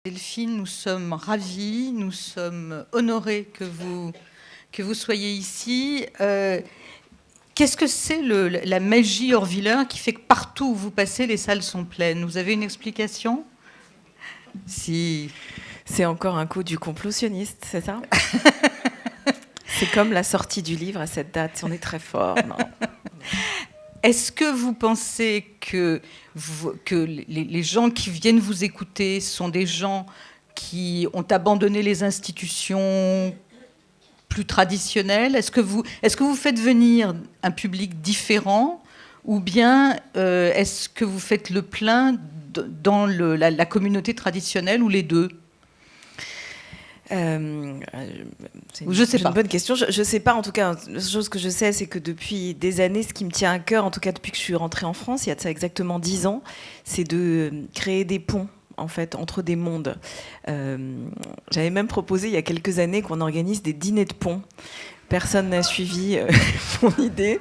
Delphine, nous sommes ravis, nous sommes honorés que vous soyez ici. Qu'est-ce que c'est la magie Horviller qui fait que partout où vous passez, les salles sont pleines? Vous avez une explication? Si. C'est encore un coup du complottionniste, c'est ça? C'est comme la sortie du livre à cette date, on est très fort. Non. Est-ce que vous pensez que les gens qui viennent vous écouter sont des gens qui ont abandonné les institutions plus traditionnelles? Est-ce que vous faites venir un public différent, ou bien est-ce que vous faites le plein dans la communauté traditionnelle, ou les deux? C'est une bonne question. Je ne sais pas, en tout cas, la chose que je sais, c'est que depuis des années, ce qui me tient à cœur, en tout cas depuis que je suis rentrée en France, il y a de ça exactement 10 ans, c'est de créer des ponts, en fait, entre des mondes. J'avais même proposé il y a quelques années qu'on organise des dîners de ponts. Personne n'a suivi mon idée.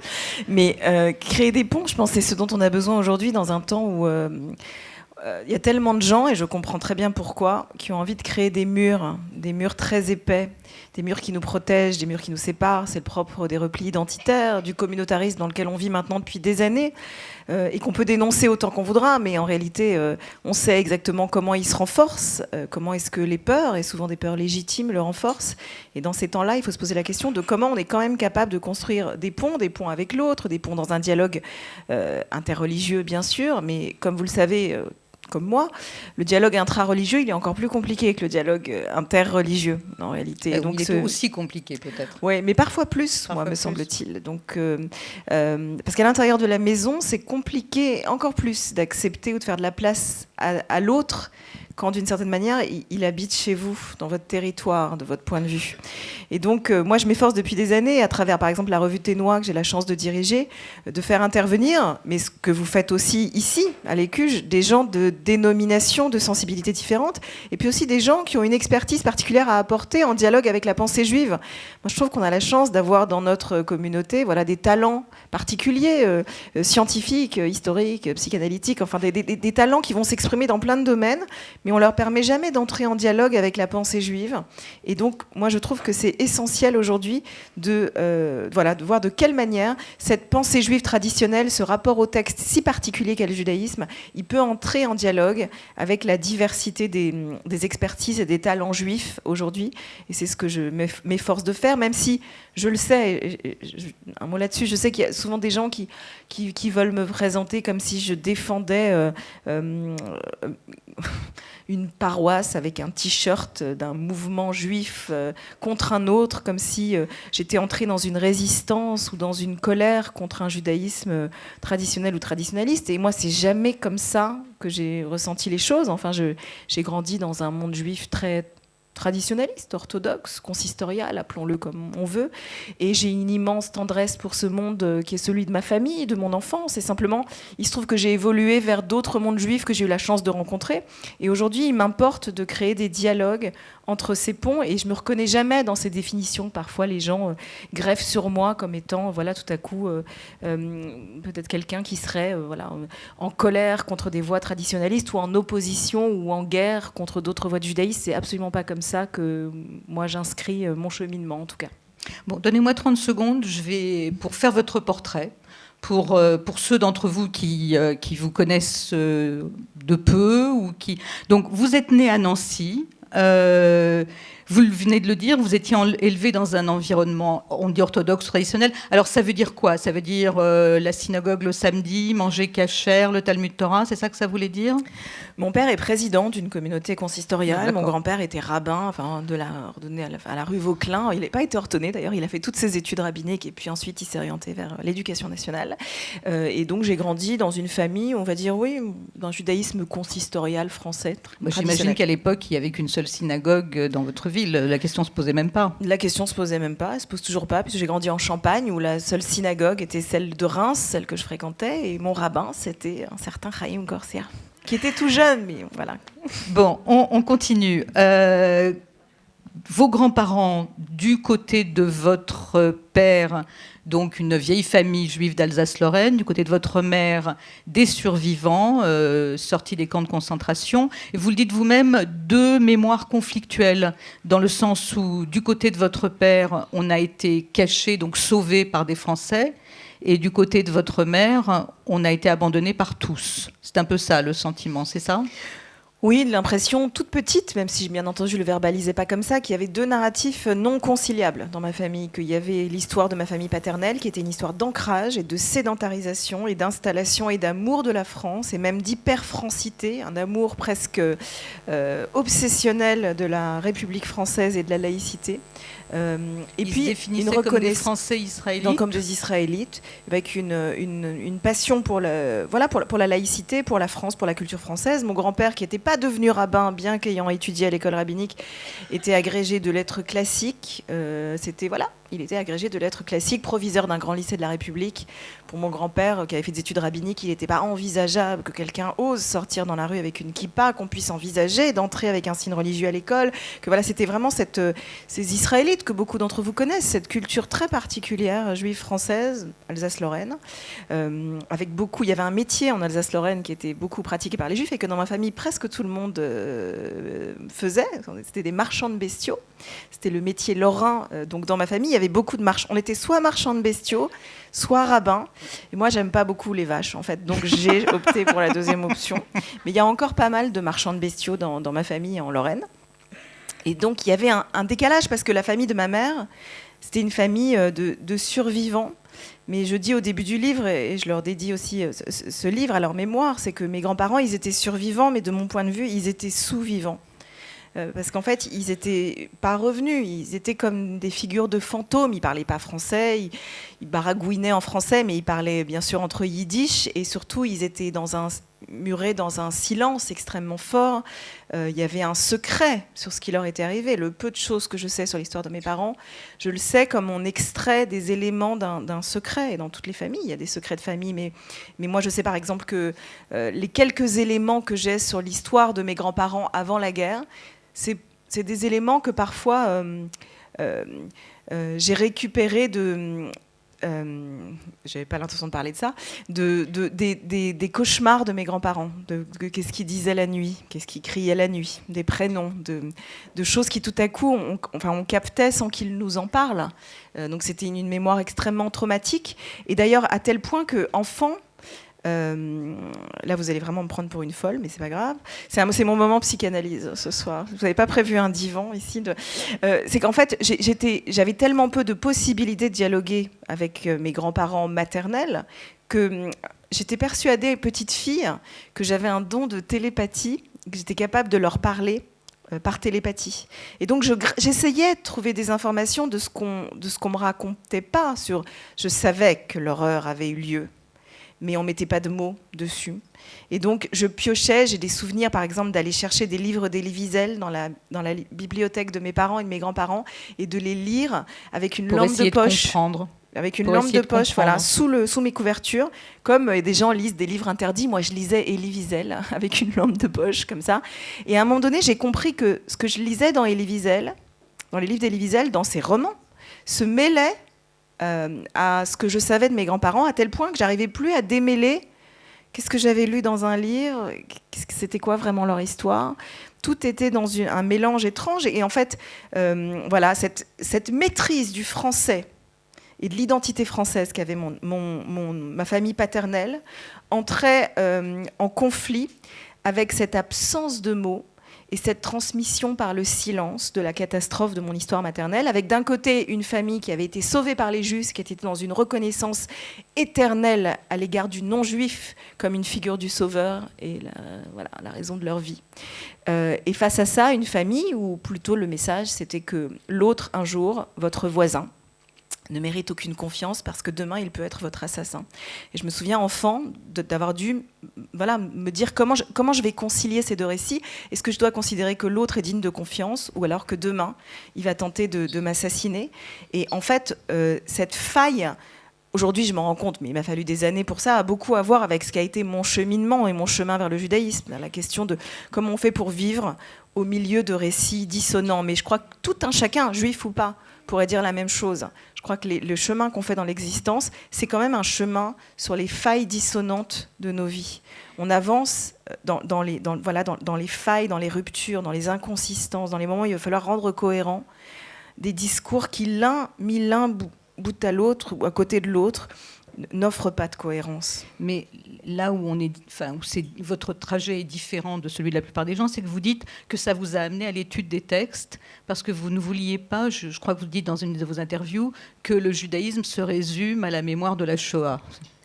Mais créer des ponts, je pense, c'est ce dont on a besoin aujourd'hui dans un temps où... il y a tellement de gens, et je comprends très bien pourquoi, qui ont envie de créer des murs très épais, des murs qui nous protègent, des murs qui nous séparent. C'est le propre des replis identitaires, du communautarisme dans lequel on vit maintenant depuis des années, et qu'on peut dénoncer autant qu'on voudra, mais en réalité, on sait exactement comment ils se renforcent, comment est-ce que les peurs, et souvent des peurs légitimes, le renforcent. Et dans ces temps-là, il faut se poser la question de comment on est quand même capable de construire des ponts avec l'autre, des ponts dans un dialogue interreligieux, bien sûr, mais comme vous le savez... comme moi, le dialogue intra-religieux, il est encore plus compliqué que le dialogue interreligieux, en réalité. Donc, il est aussi compliqué, peut-être. Oui, mais parfois plus, me semble-t-il. Donc, parce qu'à l'intérieur de la maison, c'est compliqué encore plus d'accepter ou de faire de la place à l'autre quand, d'une certaine manière, il habite chez vous, dans votre territoire, de votre point de vue. Et donc, moi, je m'efforce depuis des années, à travers, par exemple, la revue Ténois, que j'ai la chance de diriger, de faire intervenir, mais ce que vous faites aussi ici, à l'Écuge, des gens de dénominations, de sensibilités différentes, et puis aussi des gens qui ont une expertise particulière à apporter en dialogue avec la pensée juive. Moi, je trouve qu'on a la chance d'avoir dans notre communauté des talents particuliers, scientifiques, historiques, psychanalytiques, enfin des talents qui vont s'exprimer dans plein de domaines, mais on leur permet jamais d'entrer en dialogue avec la pensée juive. Et donc, moi, je trouve que c'est essentiel aujourd'hui de voir de quelle manière cette pensée juive traditionnelle, ce rapport au texte si particulier qu'est le judaïsme, il peut entrer en dialogue avec la diversité des expertises et des talents juifs aujourd'hui. Et c'est ce que je m'efforce de faire, même si je le sais, un mot là-dessus, je sais qu'il y a souvent des gens qui veulent me présenter comme si je défendais une paroisse avec un t-shirt d'un mouvement juif contre un autre, comme si j'étais entrée dans une résistance ou dans une colère contre un judaïsme traditionnel ou traditionnaliste. Et moi, c'est jamais comme ça que j'ai ressenti les choses. Enfin, j'ai grandi dans un monde juif très traditionnaliste, orthodoxe, consistorial, appelons-le comme on veut. Et j'ai une immense tendresse pour ce monde qui est celui de ma famille, de mon enfance. Et simplement, il se trouve que j'ai évolué vers d'autres mondes juifs que j'ai eu la chance de rencontrer. Et aujourd'hui, il m'importe de créer des dialogues entre ces ponts. Et je ne me reconnais jamais dans ces définitions. Parfois, les gens greffent sur moi comme étant, tout à coup, peut-être quelqu'un qui serait en colère contre des voix traditionnalistes ou en opposition ou en guerre contre d'autres voix de judaïsme. C'est absolument pas comme ça que moi j'inscris mon cheminement, en tout cas. Bon, donnez-moi 30 secondes, pour faire votre portrait, pour ceux d'entre vous qui vous connaissent de peu. Donc, vous êtes né à Nancy, vous venez de le dire, vous étiez élevé dans un environnement, on dit orthodoxe, traditionnel. Alors, ça veut dire quoi? Ça veut dire la synagogue le samedi, manger kasher, le Talmud Torah, c'est ça que ça voulait dire? Mon père est président d'une communauté consistoriale. Mon grand-père était rabbin, ordonné à la rue Vauquelin. Il n'a pas été ordonné, d'ailleurs. Il a fait toutes ses études rabbiniques et puis ensuite, il s'est orienté vers l'éducation nationale. Et donc, j'ai grandi dans une famille, on va dire, d'un judaïsme consistorial français. J'imagine qu'à l'époque, il n'y avait qu'une seule synagogue dans votre ville. La question ne se posait même pas. La question ne se posait même pas. Elle ne se pose toujours pas, puisque j'ai grandi en Champagne, où la seule synagogue était celle de Reims, celle que je fréquentais. Et mon rabbin, c'était un certain Chaim Gorsia, qui était tout jeune, mais voilà. Bon, on continue. vos grands-parents, du côté de votre père, donc une vieille famille juive d'Alsace-Lorraine, du côté de votre mère, des survivants sortis des camps de concentration. Et vous le dites vous-même, 2 mémoires conflictuelles, dans le sens où, du côté de votre père, on a été caché, donc sauvé par des Français, et du côté de votre mère, on a été abandonné par tous. C'est un peu ça, le sentiment, c'est ça ? Oui, l'impression toute petite, même si bien entendu je le verbalisais pas comme ça, qu'il y avait 2 narratifs non conciliables dans ma famille, qu'il y avait l'histoire de ma famille paternelle, qui était une histoire d'ancrage et de sédentarisation et d'installation et d'amour de la France, et même d'hyper-francité, un amour presque obsessionnel de la République française et de la laïcité. Et puis une reconnaissance comme des Français israélites, comme des Israélites, avec une passion pour la laïcité, pour la France, pour la culture française. Mon grand-père, qui n'était pas devenu rabbin, bien qu'ayant étudié à l'école rabbinique, était agrégé de lettres classiques. Il était agrégé de lettres classiques, proviseur d'un grand lycée de la République. Pour mon grand-père, qui avait fait des études rabbiniques, il n'était pas envisageable que quelqu'un ose sortir dans la rue avec une kippa, qu'on puisse envisager d'entrer avec un signe religieux à l'école. Que voilà, c'était vraiment ces Israélites que beaucoup d'entre vous connaissent, cette culture très particulière juive française, Alsace-Lorraine, avec beaucoup. Il y avait un métier en Alsace-Lorraine qui était beaucoup pratiqué par les Juifs et que dans ma famille presque tout le monde faisait. C'était des marchands de bestiaux. C'était le métier lorrain. Donc dans ma famille, il y avait beaucoup de marchands. On était soit marchands de bestiaux, soit rabbins. Et moi, j'aime pas beaucoup les vaches, en fait. Donc j'ai opté pour la deuxième option. Mais il y a encore pas mal de marchands de bestiaux dans ma famille en Lorraine. Et donc il y avait un décalage parce que la famille de ma mère, c'était une famille de survivants. Mais je dis au début du livre, et je leur dédie aussi ce livre à leur mémoire, c'est que mes grands-parents, ils étaient survivants, mais de mon point de vue, ils étaient sous-vivants. Parce qu'en fait, ils n'étaient pas revenus, ils étaient comme des figures de fantômes, ils ne parlaient pas français, ils baragouinaient en français, mais ils parlaient bien sûr entre yiddish, et surtout, ils étaient murés dans un silence extrêmement fort. Il y avait un secret sur ce qui leur était arrivé. Le peu de choses que je sais sur l'histoire de mes parents, je le sais comme on extrait des éléments d'un secret. Et dans toutes les familles, il y a des secrets de famille, mais moi, je sais par exemple que les quelques éléments que j'ai sur l'histoire de mes grands-parents avant la guerre, c'est des éléments que parfois j'ai récupérés j'avais pas l'intention de parler de ça, des cauchemars de mes grands-parents, qu'est-ce qu'ils disaient la nuit, qu'est-ce qu'ils criaient la nuit, des prénoms, de choses qui tout à coup, on captait sans qu'ils nous en parlent. Donc c'était une mémoire extrêmement traumatique. Et d'ailleurs, à tel point qu'enfant, là vous allez vraiment me prendre pour une folle, mais c'est pas grave, c'est mon moment psychanalyse ce soir. Vous n'avez pas prévu un divan ici c'est qu'en fait j'avais tellement peu de possibilités de dialoguer avec mes grands-parents maternels que j'étais persuadée, petite fille, que j'avais un don de télépathie, que j'étais capable de leur parler par télépathie. Et donc j'essayais de trouver des informations de ce qu'on me racontait pas sur. Je savais que l'horreur avait eu lieu, mais on ne mettait pas de mots dessus. Et donc, je piochais, j'ai des souvenirs, par exemple, d'aller chercher des livres d'Elie Wiesel dans la bibliothèque de mes parents et de mes grands-parents, et de les lire avec une lampe de poche. Avec une lampe de poche, voilà, sous mes couvertures, comme des gens lisent des livres interdits. Moi, je lisais Elie Wiesel avec une lampe de poche, comme ça. Et à un moment donné, j'ai compris que ce que je lisais dans Elie Wiesel, dans les livres d'Elie Wiesel, dans ses romans, se mêlait à ce que je savais de mes grands-parents, à tel point que j'arrivais plus à démêler qu'est-ce que j'avais lu dans un livre, c'était quoi vraiment leur histoire. Tout était dans un mélange étrange. Et en fait, voilà, cette maîtrise du français et de l'identité française qu'avait ma famille paternelle entrait en conflit avec cette absence de mots et cette transmission par le silence de la catastrophe de mon histoire maternelle, avec d'un côté une famille qui avait été sauvée par les Juifs, qui était dans une reconnaissance éternelle à l'égard du non-juif comme une figure du sauveur et la raison de leur vie. Et face à ça, une famille où plutôt le message c'était que l'autre un jour, votre voisin, ne mérite aucune confiance parce que demain il peut être votre assassin. Et je me souviens enfant d'avoir dû me dire comment je vais concilier ces deux récits. Est-ce que je dois considérer que l'autre est digne de confiance ou alors que demain il va tenter de m'assassiner? Et en fait cette faille aujourd'hui, je m'en rends compte, mais il m'a fallu des années pour ça, a beaucoup à voir avec ce qu'a été mon cheminement et mon chemin vers le judaïsme. La question de comment on fait pour vivre au milieu de récits dissonants. Mais je crois que tout un chacun, juif ou pas, pourrait dire la même chose. Je crois que le chemin qu'on fait dans l'existence, c'est quand même un chemin sur les failles dissonantes de nos vies. On avance dans les failles, dans les ruptures, dans les inconsistances, dans les moments où il va falloir rendre cohérent des discours qui, mis l'un bout à l'autre ou à côté de l'autre, n'offrent pas de cohérence. Mais là où votre trajet est différent de celui de la plupart des gens, c'est que vous dites que ça vous a amené à l'étude des textes, parce que vous ne vouliez pas, je crois que vous dites dans une de vos interviews, que le judaïsme se résume à la mémoire de la Shoah.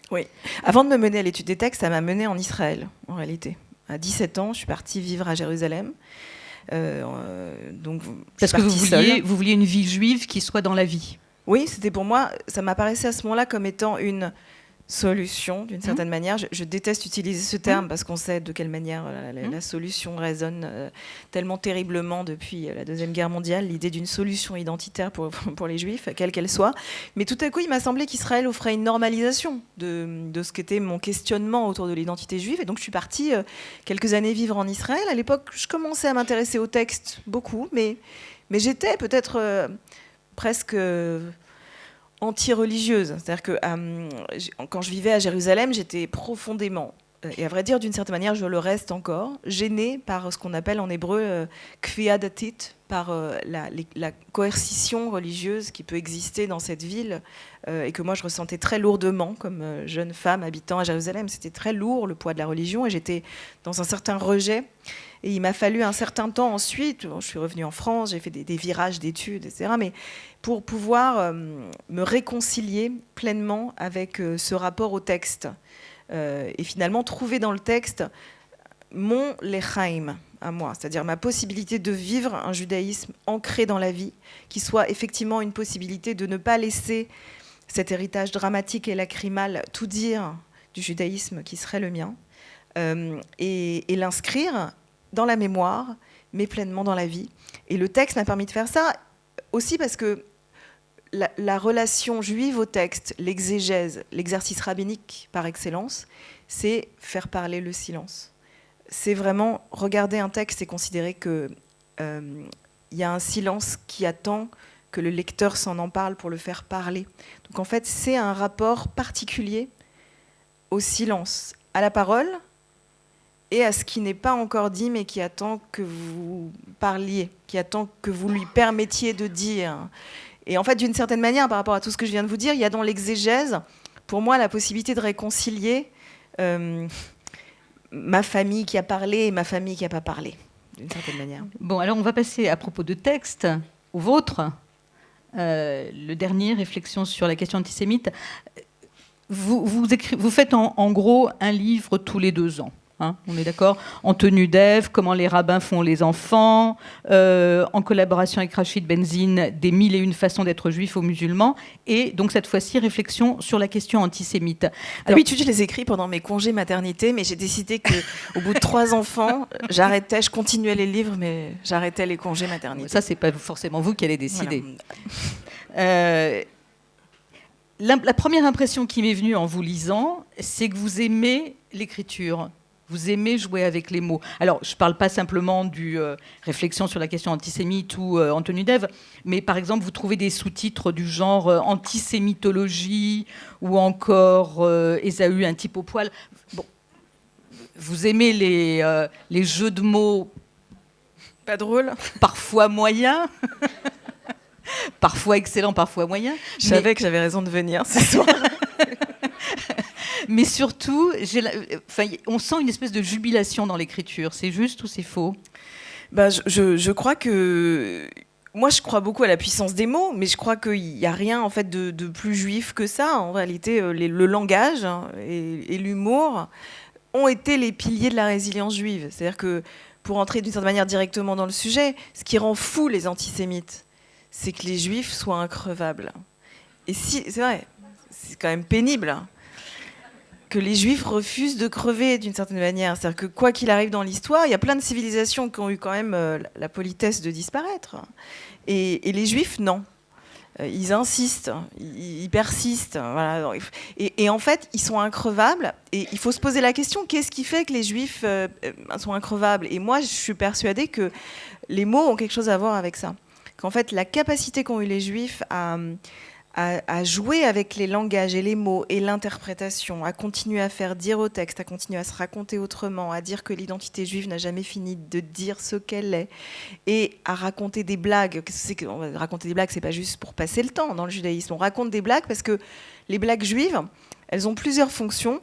Oui. Avant de me mener à l'étude des textes, ça m'a menée en Israël, en réalité. À 17 ans, je suis partie vivre à Jérusalem. Parce que vous vouliez une vie juive qui soit dans la vie. Oui, c'était pour moi, ça m'apparaissait à ce moment-là comme étant une solution, d'une certaine manière. Je déteste utiliser ce terme parce qu'on sait de quelle manière la solution résonne tellement terriblement depuis la Deuxième Guerre mondiale, l'idée d'une solution identitaire pour les Juifs, quelle qu'elle soit. Mais tout à coup, il m'a semblé qu'Israël offrait une normalisation de ce qu'était mon questionnement autour de l'identité juive. Et donc, je suis partie quelques années vivre en Israël. À l'époque, je commençais à m'intéresser au texte beaucoup, mais j'étais peut-être presque anti-religieuse. C'est-à-dire que quand je vivais à Jérusalem, j'étais profondément, et à vrai dire, d'une certaine manière, je le reste encore, gênée par ce qu'on appelle en hébreu kfiyah datit, par la coercition religieuse qui peut exister dans cette ville, et que moi je ressentais très lourdement comme jeune femme habitant à Jérusalem. C'était très lourd, le poids de la religion, et j'étais dans un certain rejet. Et il m'a fallu un certain temps ensuite, je suis revenue en France, j'ai fait des virages d'études, etc., mais pour pouvoir me réconcilier pleinement avec ce rapport au texte. Et finalement trouver dans le texte mon lechaim à moi, c'est-à-dire ma possibilité de vivre un judaïsme ancré dans la vie, qui soit effectivement une possibilité de ne pas laisser cet héritage dramatique et lacrymal tout dire du judaïsme qui serait le mien, et l'inscrire dans la mémoire, mais pleinement dans la vie. Et le texte m'a permis de faire ça aussi parce que la relation juive au texte, l'exégèse, l'exercice rabbinique par excellence, c'est faire parler le silence. C'est vraiment regarder un texte et considérer qu'il y a un silence qui attend que le lecteur s'en empare pour le faire parler. Donc en fait, c'est un rapport particulier au silence, à la parole, et à ce qui n'est pas encore dit, mais qui attend que vous parliez, qui attend que vous lui permettiez de dire. Et en fait, d'une certaine manière, par rapport à tout ce que je viens de vous dire, il y a dans l'exégèse, pour moi, la possibilité de réconcilier ma famille qui a parlé et ma famille qui n'a pas parlé, d'une certaine manière. Bon, alors on va passer, à propos de texte, au vôtre. Le dernier, réflexion sur la question antisémite. Vous faites en gros un livre tous les 2 ans. Hein, on est d'accord? En tenue d'Ève, comment les rabbins font les enfants, en collaboration avec Rachid Benzine, des 1001 façons d'être juif aux musulmans, et donc cette fois-ci, réflexion sur la question antisémite. Alors, d'habitude, je les écris pendant mes congés maternité, mais j'ai décidé qu'au bout de 3 enfants, j'arrêtais, je continuais les livres, mais j'arrêtais les congés maternité. Ça, c'est pas forcément vous qui allez décider. Voilà. La première impression qui m'est venue en vous lisant, c'est que vous aimez l'écriture. Vous aimez jouer avec les mots. Alors, je ne parle pas simplement du réflexion sur la question antisémite ou en tenue d'Ève, mais par exemple, vous trouvez des sous-titres du genre antisémitologie ou encore Ésaü, un type au poil. Bon, vous aimez les jeux de mots. Pas drôle. Parfois moyens. Parfois excellents, parfois moyens. Je savais que j'avais raison de venir ce soir. Mais surtout, on sent une espèce de jubilation dans l'écriture. C'est juste ou c'est faux? Je crois que... Moi, je crois beaucoup à la puissance des mots, mais je crois qu'il n'y a rien en fait, de plus juif que ça. En réalité, le langage et l'humour ont été les piliers de la résilience juive. C'est-à-dire que, pour entrer d'une certaine manière directement dans le sujet, ce qui rend fou les antisémites, c'est que les juifs soient increvables. Et si, c'est vrai, c'est quand même pénible que les juifs refusent de crever d'une certaine manière. C'est-à-dire que quoi qu'il arrive dans l'histoire, il y a plein de civilisations qui ont eu quand même la politesse de disparaître. Et les juifs, non. Ils insistent, ils persistent. Voilà. Et en fait, ils sont increvables. Et il faut se poser la question, qu'est-ce qui fait que les Juifs sont increvables? Et moi, je suis persuadée que les mots ont quelque chose à voir avec ça. Qu'en fait, la capacité qu'ont eu les Juifs à jouer avec les langages et les mots et l'interprétation, à continuer à faire dire au texte, à continuer à se raconter autrement, à dire que l'identité juive n'a jamais fini de dire ce qu'elle est, et à raconter des blagues. Raconter des blagues, c'est pas juste pour passer le temps dans le judaïsme. On raconte des blagues parce que les blagues juives, elles ont plusieurs fonctions.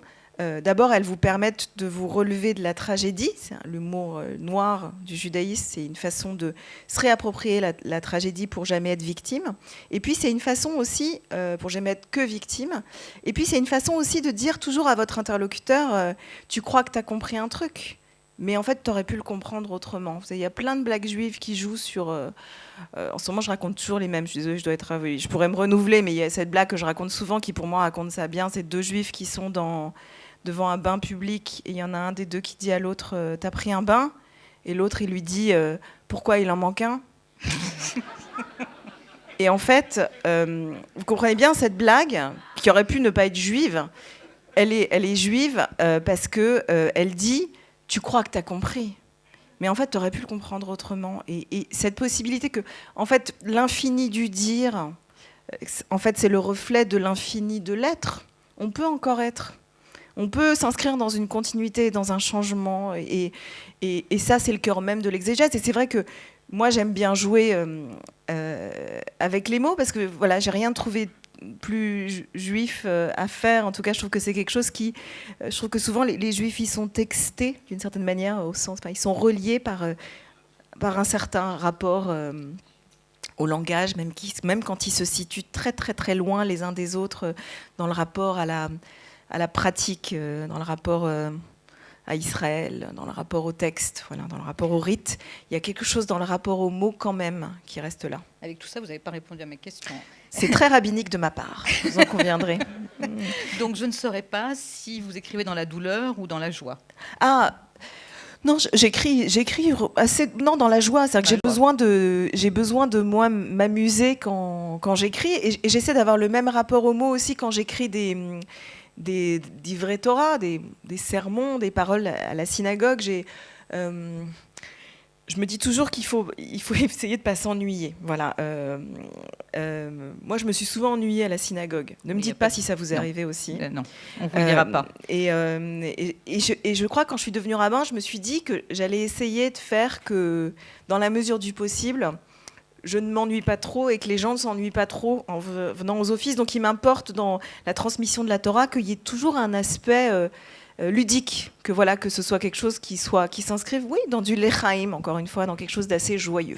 D'abord, elles vous permettent de vous relever de la tragédie. C'est le mot noir du judaïsme, c'est une façon de se réapproprier la tragédie pour jamais être victime. Et puis, c'est une façon aussi, pour jamais être que victime. Et puis, c'est une façon aussi de dire toujours à votre interlocuteur, tu crois que tu as compris un truc, mais en fait, tu aurais pu le comprendre autrement. Il y a plein de blagues juives qui jouent sur... en ce moment, je raconte toujours les mêmes. Je suis désolée, je pourrais me renouveler, mais il y a cette blague que je raconte souvent qui, pour moi, raconte ça bien. C'est deux juifs qui sont devant un bain public, et il y en a un des deux qui dit à l'autre « T'as pris un bain ?» Et l'autre, il lui dit « Pourquoi il en manque un ?» Et en fait, vous comprenez bien, cette blague, qui aurait pu ne pas être juive, elle est juive parce qu'elle dit « Tu crois que t'as compris ?» Mais en fait, tu aurais pu le comprendre autrement. Et cette possibilité que, en fait, l'infini du dire, en fait, c'est le reflet de l'infini de l'être. On peut encore être. On peut s'inscrire dans une continuité, dans un changement, et ça, c'est le cœur même de l'exégèse. Et c'est vrai que moi, j'aime bien jouer avec les mots, parce que voilà, j'ai rien trouvé plus juif à faire. En tout cas, je trouve que c'est quelque chose qui... je trouve que souvent, les juifs, ils sont textés, d'une certaine manière, au sens... Enfin, ils sont reliés par un certain rapport au langage, même quand ils se situent très, très, très loin les uns des autres, dans le rapport à la pratique, dans le rapport à Israël, dans le rapport au texte, voilà, dans le rapport au rite. Il y a quelque chose dans le rapport aux mots quand même qui reste là. Avec tout ça, vous n'avez pas répondu à mes questions. C'est très rabbinique de ma part, vous en conviendrez. Donc je ne saurais pas si vous écrivez dans la douleur ou dans la joie. Ah non, j'écris assez dans la joie, c'est-à-dire que j'ai besoin de moi m'amuser quand j'écris, et j'essaie d'avoir le même rapport aux mots aussi quand j'écris des vrais Torah, des sermons, des paroles à la synagogue. Je me dis toujours qu'il faut essayer de ne pas s'ennuyer. Voilà. Moi, je me suis souvent ennuyée à la synagogue. Ne me dites pas si ça vous est arrivé aussi. Non, on ne vous le dira pas. Et je crois que quand je suis devenue rabbin, je me suis dit que j'allais essayer de faire que, dans la mesure du possible, je ne m'ennuie pas trop et que les gens ne s'ennuient pas trop en venant aux offices. Donc il m'importe dans la transmission de la Torah qu'il y ait toujours un aspect ludique, que ce soit quelque chose qui s'inscrive, oui, dans du lechaim, encore une fois, dans quelque chose d'assez joyeux.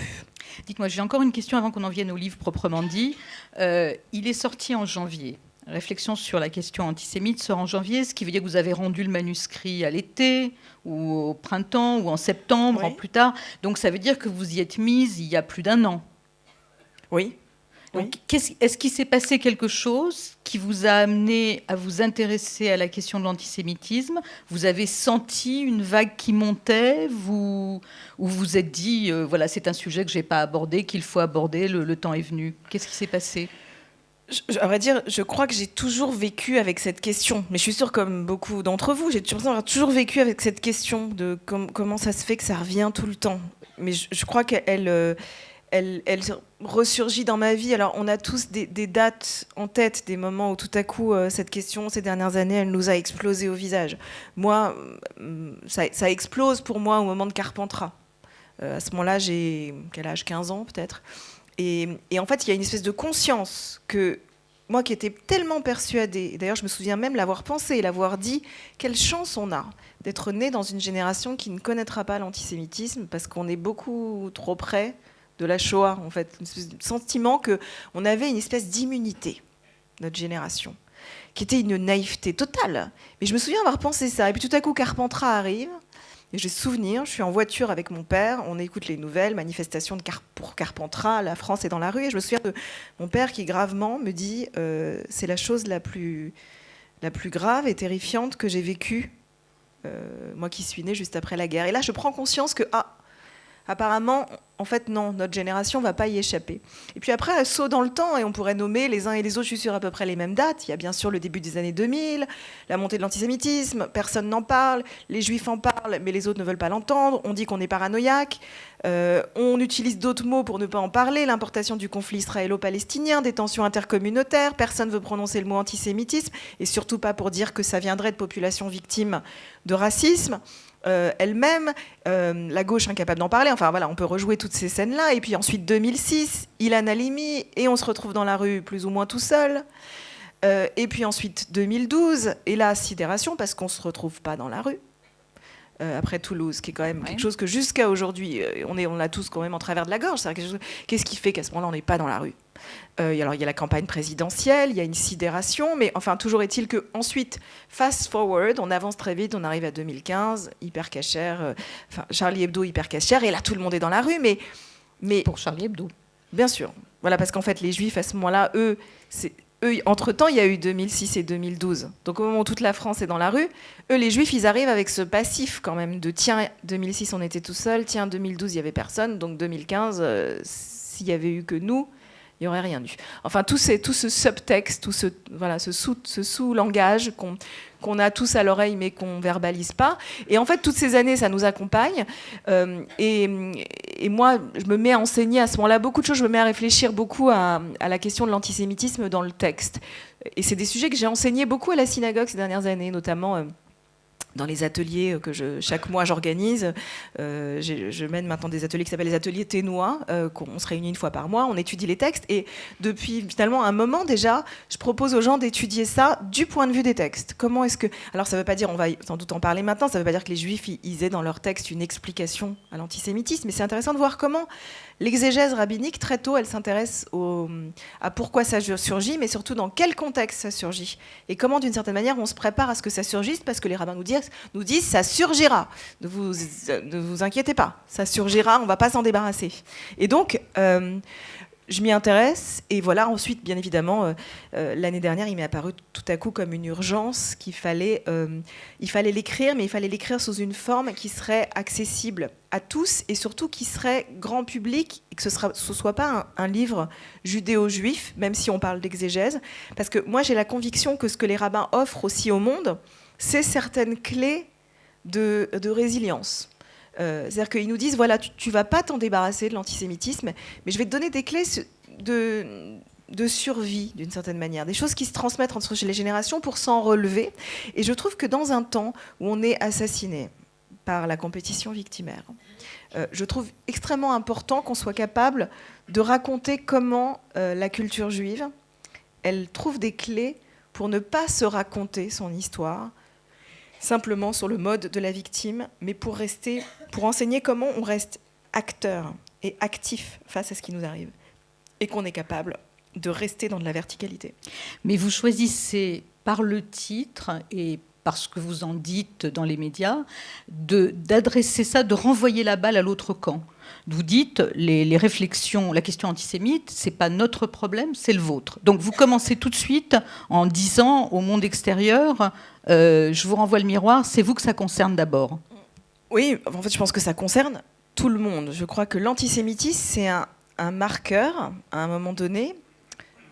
Dites-moi, j'ai encore une question avant qu'on en vienne au livre proprement dit. Il est sorti en janvier. Réflexion sur la question antisémite sort en janvier, ce qui veut dire que vous avez rendu le manuscrit à l'été, ou au printemps, ou en septembre, oui. En plus tard. Donc ça veut dire que vous y êtes mise il y a plus d'1 an. Oui. Donc, est-ce qu'il s'est passé quelque chose qui vous a amené à vous intéresser à la question de l'antisémitisme? Vous avez senti une vague qui montait, ou vous vous êtes dit, voilà, c'est un sujet que je n'ai pas abordé, qu'il faut aborder, le temps est venu. Qu'est-ce qui s'est passé? À vrai dire, je crois que j'ai toujours vécu avec cette question. Mais je suis sûre, comme beaucoup d'entre vous, j'ai toujours vécu avec cette question de comment ça se fait que ça revient tout le temps. Mais je crois qu'elle ressurgit dans ma vie. Alors, on a tous des dates en tête, des moments où tout à coup, cette question, ces dernières années, elle nous a explosé au visage. Moi, ça explose pour moi au moment de Carpentras. À ce moment-là, j'ai quel âge, 15 ans peut-être. Et en fait, il y a une espèce de conscience que moi qui étais tellement persuadée, et d'ailleurs je me souviens même l'avoir pensé et l'avoir dit, quelle chance on a d'être né dans une génération qui ne connaîtra pas l'antisémitisme, parce qu'on est beaucoup trop près de la Shoah, en fait. Un sentiment qu'on avait une espèce d'immunité, notre génération, qui était une naïveté totale. Mais je me souviens avoir pensé ça. Et puis tout à coup, Carpentras arrive. Et j'ai souvenir, je suis en voiture avec mon père, on écoute les nouvelles, manifestation pour Carpentras, la France est dans la rue. Et je me souviens de mon père qui gravement me dit c'est la chose la plus grave et terrifiante que j'ai vécue, moi qui suis née juste après la guerre. Et là, je prends conscience que, Apparemment, en fait, non, notre génération ne va pas y échapper. Et puis après, un saut dans le temps, et on pourrait nommer les uns et les autres, je suis sûre, à peu près les mêmes dates. Il y a bien sûr le début des années 2000, la montée de l'antisémitisme, personne n'en parle, les juifs en parlent, mais les autres ne veulent pas l'entendre, on dit qu'on est paranoïaque, on utilise d'autres mots pour ne pas en parler, l'importation du conflit israélo-palestinien, des tensions intercommunautaires, personne ne veut prononcer le mot antisémitisme, et surtout pas pour dire que ça viendrait de populations victimes de racisme. Elle-même, la gauche incapable d'en parler, enfin voilà, on peut rejouer toutes ces scènes-là, et puis ensuite 2006, Ilan Halimi, et on se retrouve dans la rue plus ou moins tout seul, et puis ensuite 2012, et là, sidération, parce qu'on ne se retrouve pas dans la rue, après Toulouse, qui est quand même quelque chose que jusqu'à aujourd'hui, on l'a tous quand même en travers de la gorge, qu'est-ce qui fait qu'à ce moment-là, on n'est pas dans la rue ? Alors il y a la campagne présidentielle, il y a une sidération, mais enfin toujours est-il que ensuite, fast forward, on avance très vite, on arrive à 2015, hyper cachère, Charlie Hebdo hyper cachère, et là tout le monde est dans la rue, mais pour Charlie Hebdo, bien sûr, voilà, parce qu'en fait les Juifs à ce moment-là, eux, entre-temps, il y a eu 2006 et 2012. Donc au moment où toute la France est dans la rue, eux, les Juifs, ils arrivent avec ce passif quand même de tiens, 2006 on était tout seul, tiens, 2012 il y avait personne, donc 2015, s'il y avait eu que nous, il n'y aurait rien eu. Enfin, tout ce subtexte, tout ce sous-langage qu'on a tous à l'oreille mais qu'on ne verbalise pas. Et en fait, toutes ces années, ça nous accompagne. Et moi, je me mets à enseigner à ce moment-là beaucoup de choses. Je me mets à réfléchir beaucoup à la question de l'antisémitisme dans le texte. Et c'est des sujets que j'ai enseignés beaucoup à la synagogue ces dernières années, notamment dans les ateliers que chaque mois j'organise. Je mène maintenant des ateliers qui s'appellent les ateliers Ténois, qu'on se réunit une fois par mois, on étudie les textes, et depuis finalement un moment déjà, je propose aux gens d'étudier ça du point de vue des textes. Comment est-ce que... Alors ça ne veut pas dire, on va sans doute en parler maintenant, ça ne veut pas dire que les Juifs ils aient dans leur texte une explication à l'antisémitisme, mais c'est intéressant de voir comment l'exégèse rabbinique, très tôt, elle s'intéresse à pourquoi ça surgit, mais surtout dans quel contexte ça surgit. Et comment, d'une certaine manière, on se prépare à ce que ça surgisse, parce que les rabbins nous disent ça surgira. Ne vous inquiétez pas, ça surgira, on ne va pas s'en débarrasser. Et donc, je m'y intéresse, et voilà, ensuite, bien évidemment, l'année dernière, il m'est apparu tout à coup comme une urgence qu'il fallait, il fallait l'écrire, mais il fallait l'écrire sous une forme qui serait accessible à tous, et surtout qui serait grand public, et que ce ne soit pas un livre judéo-juif, même si on parle d'exégèse, parce que moi, j'ai la conviction que ce que les rabbins offrent aussi au monde, c'est certaines clés de résilience. C'est-à-dire qu'ils nous disent, voilà, tu ne vas pas t'en débarrasser de l'antisémitisme, mais je vais te donner des clés de survie, d'une certaine manière, des choses qui se transmettent entre les générations pour s'en relever. Et je trouve que dans un temps où on est assassiné par la compétition victimaire, je trouve extrêmement important qu'on soit capable de raconter comment la culture juive, elle trouve des clés pour ne pas se raconter son histoire, simplement sur le mode de la victime, mais pour enseigner comment on reste acteur et actif face à ce qui nous arrive, et qu'on est capable de rester dans de la verticalité. Mais vous choisissez par le titre et parce que vous en dites dans les médias, d'adresser ça, de renvoyer la balle à l'autre camp. Vous dites, les réflexions, la question antisémite, c'est pas notre problème, c'est le vôtre. Donc vous commencez tout de suite en disant au monde extérieur, je vous renvoie le miroir, c'est vous que ça concerne d'abord. Oui, en fait, je pense que ça concerne tout le monde. Je crois que l'antisémitisme, c'est un marqueur, à un moment donné,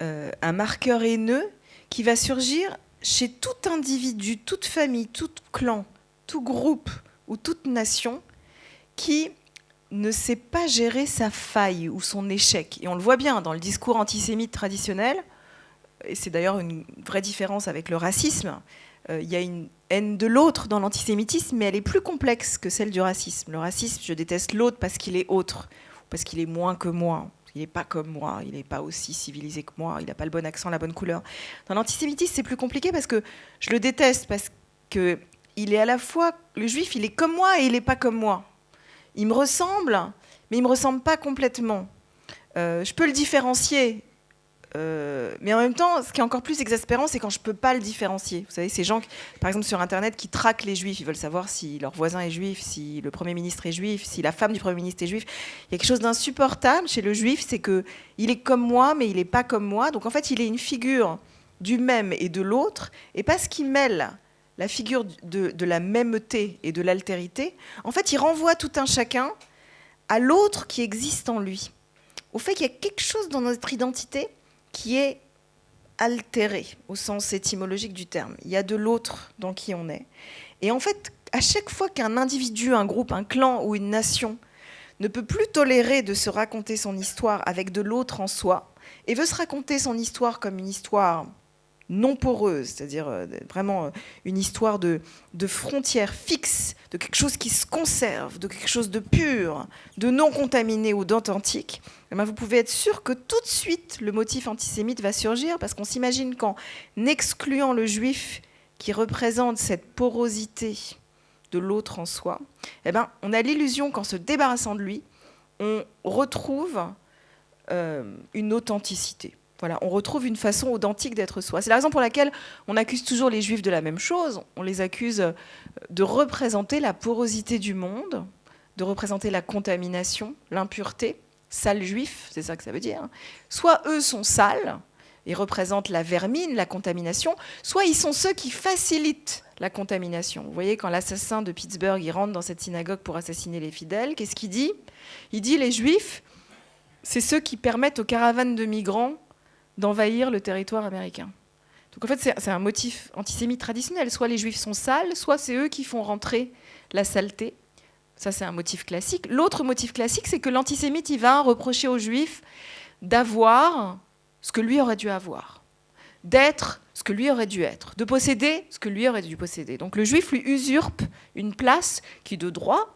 un marqueur haineux qui va surgir chez tout individu, toute famille, tout clan, tout groupe ou toute nation qui ne sait pas gérer sa faille ou son échec. Et on le voit bien dans le discours antisémite traditionnel, et c'est d'ailleurs une vraie différence avec le racisme. Il y a une haine de l'autre dans l'antisémitisme, mais elle est plus complexe que celle du racisme. Le racisme, je déteste l'autre parce qu'il est autre, parce qu'il est moins que moi. Il n'est pas comme moi, il n'est pas aussi civilisé que moi, il n'a pas le bon accent, la bonne couleur. Dans l'antisémitisme, c'est plus compliqué parce que je le déteste, parce qu'il est à la fois, le juif, il est comme moi et il n'est pas comme moi. Il me ressemble, mais il ne me ressemble pas complètement. Je peux le différencier, mais en même temps, ce qui est encore plus exaspérant, c'est quand je ne peux pas le différencier. Vous savez, ces gens, par exemple sur Internet, qui traquent les juifs, ils veulent savoir si leur voisin est juif, si le Premier ministre est juif, si la femme du Premier ministre est juif. Il y a quelque chose d'insupportable chez le juif, c'est qu'il est comme moi, mais il n'est pas comme moi. Donc en fait, il est une figure du même et de l'autre, et parce qu'il mêle la figure de la mêmeté et de l'altérité, en fait, il renvoie tout un chacun à l'autre qui existe en lui, au fait qu'il y a quelque chose dans notre identité qui est altéré au sens étymologique du terme. Il y a de l'autre dans qui on est. Et en fait, à chaque fois qu'un individu, un groupe, un clan ou une nation ne peut plus tolérer de se raconter son histoire avec de l'autre en soi et veut se raconter son histoire comme une histoire non poreuse, c'est-à-dire vraiment une histoire de frontières fixes, de quelque chose qui se conserve, de quelque chose de pur, de non contaminé ou d'authentique, eh bien vous pouvez être sûr que tout de suite le motif antisémite va surgir, parce qu'on s'imagine qu'en excluant le juif qui représente cette porosité de l'autre en soi, eh bien, on a l'illusion qu'en se débarrassant de lui, on retrouve une authenticité. Voilà, on retrouve une façon authentique d'être soi. C'est la raison pour laquelle on accuse toujours les juifs de la même chose. On les accuse de représenter la porosité du monde, de représenter la contamination, l'impureté. Sales juifs, c'est ça que ça veut dire. Soit eux sont sales et représentent la vermine, la contamination, soit ils sont ceux qui facilitent la contamination. Vous voyez, quand l'assassin de Pittsburgh il rentre dans cette synagogue pour assassiner les fidèles, qu'est-ce qu'il dit ? Il dit les juifs, c'est ceux qui permettent aux caravanes de migrants d'envahir le territoire américain. Donc en fait, c'est un motif antisémite traditionnel. Soit les juifs sont sales, soit c'est eux qui font rentrer la saleté. Ça, c'est un motif classique. L'autre motif classique, c'est que l'antisémite, il va reprocher aux juifs d'avoir ce que lui aurait dû avoir, d'être ce que lui aurait dû être, de posséder ce que lui aurait dû posséder. Donc le juif lui usurpe une place qui, de droit,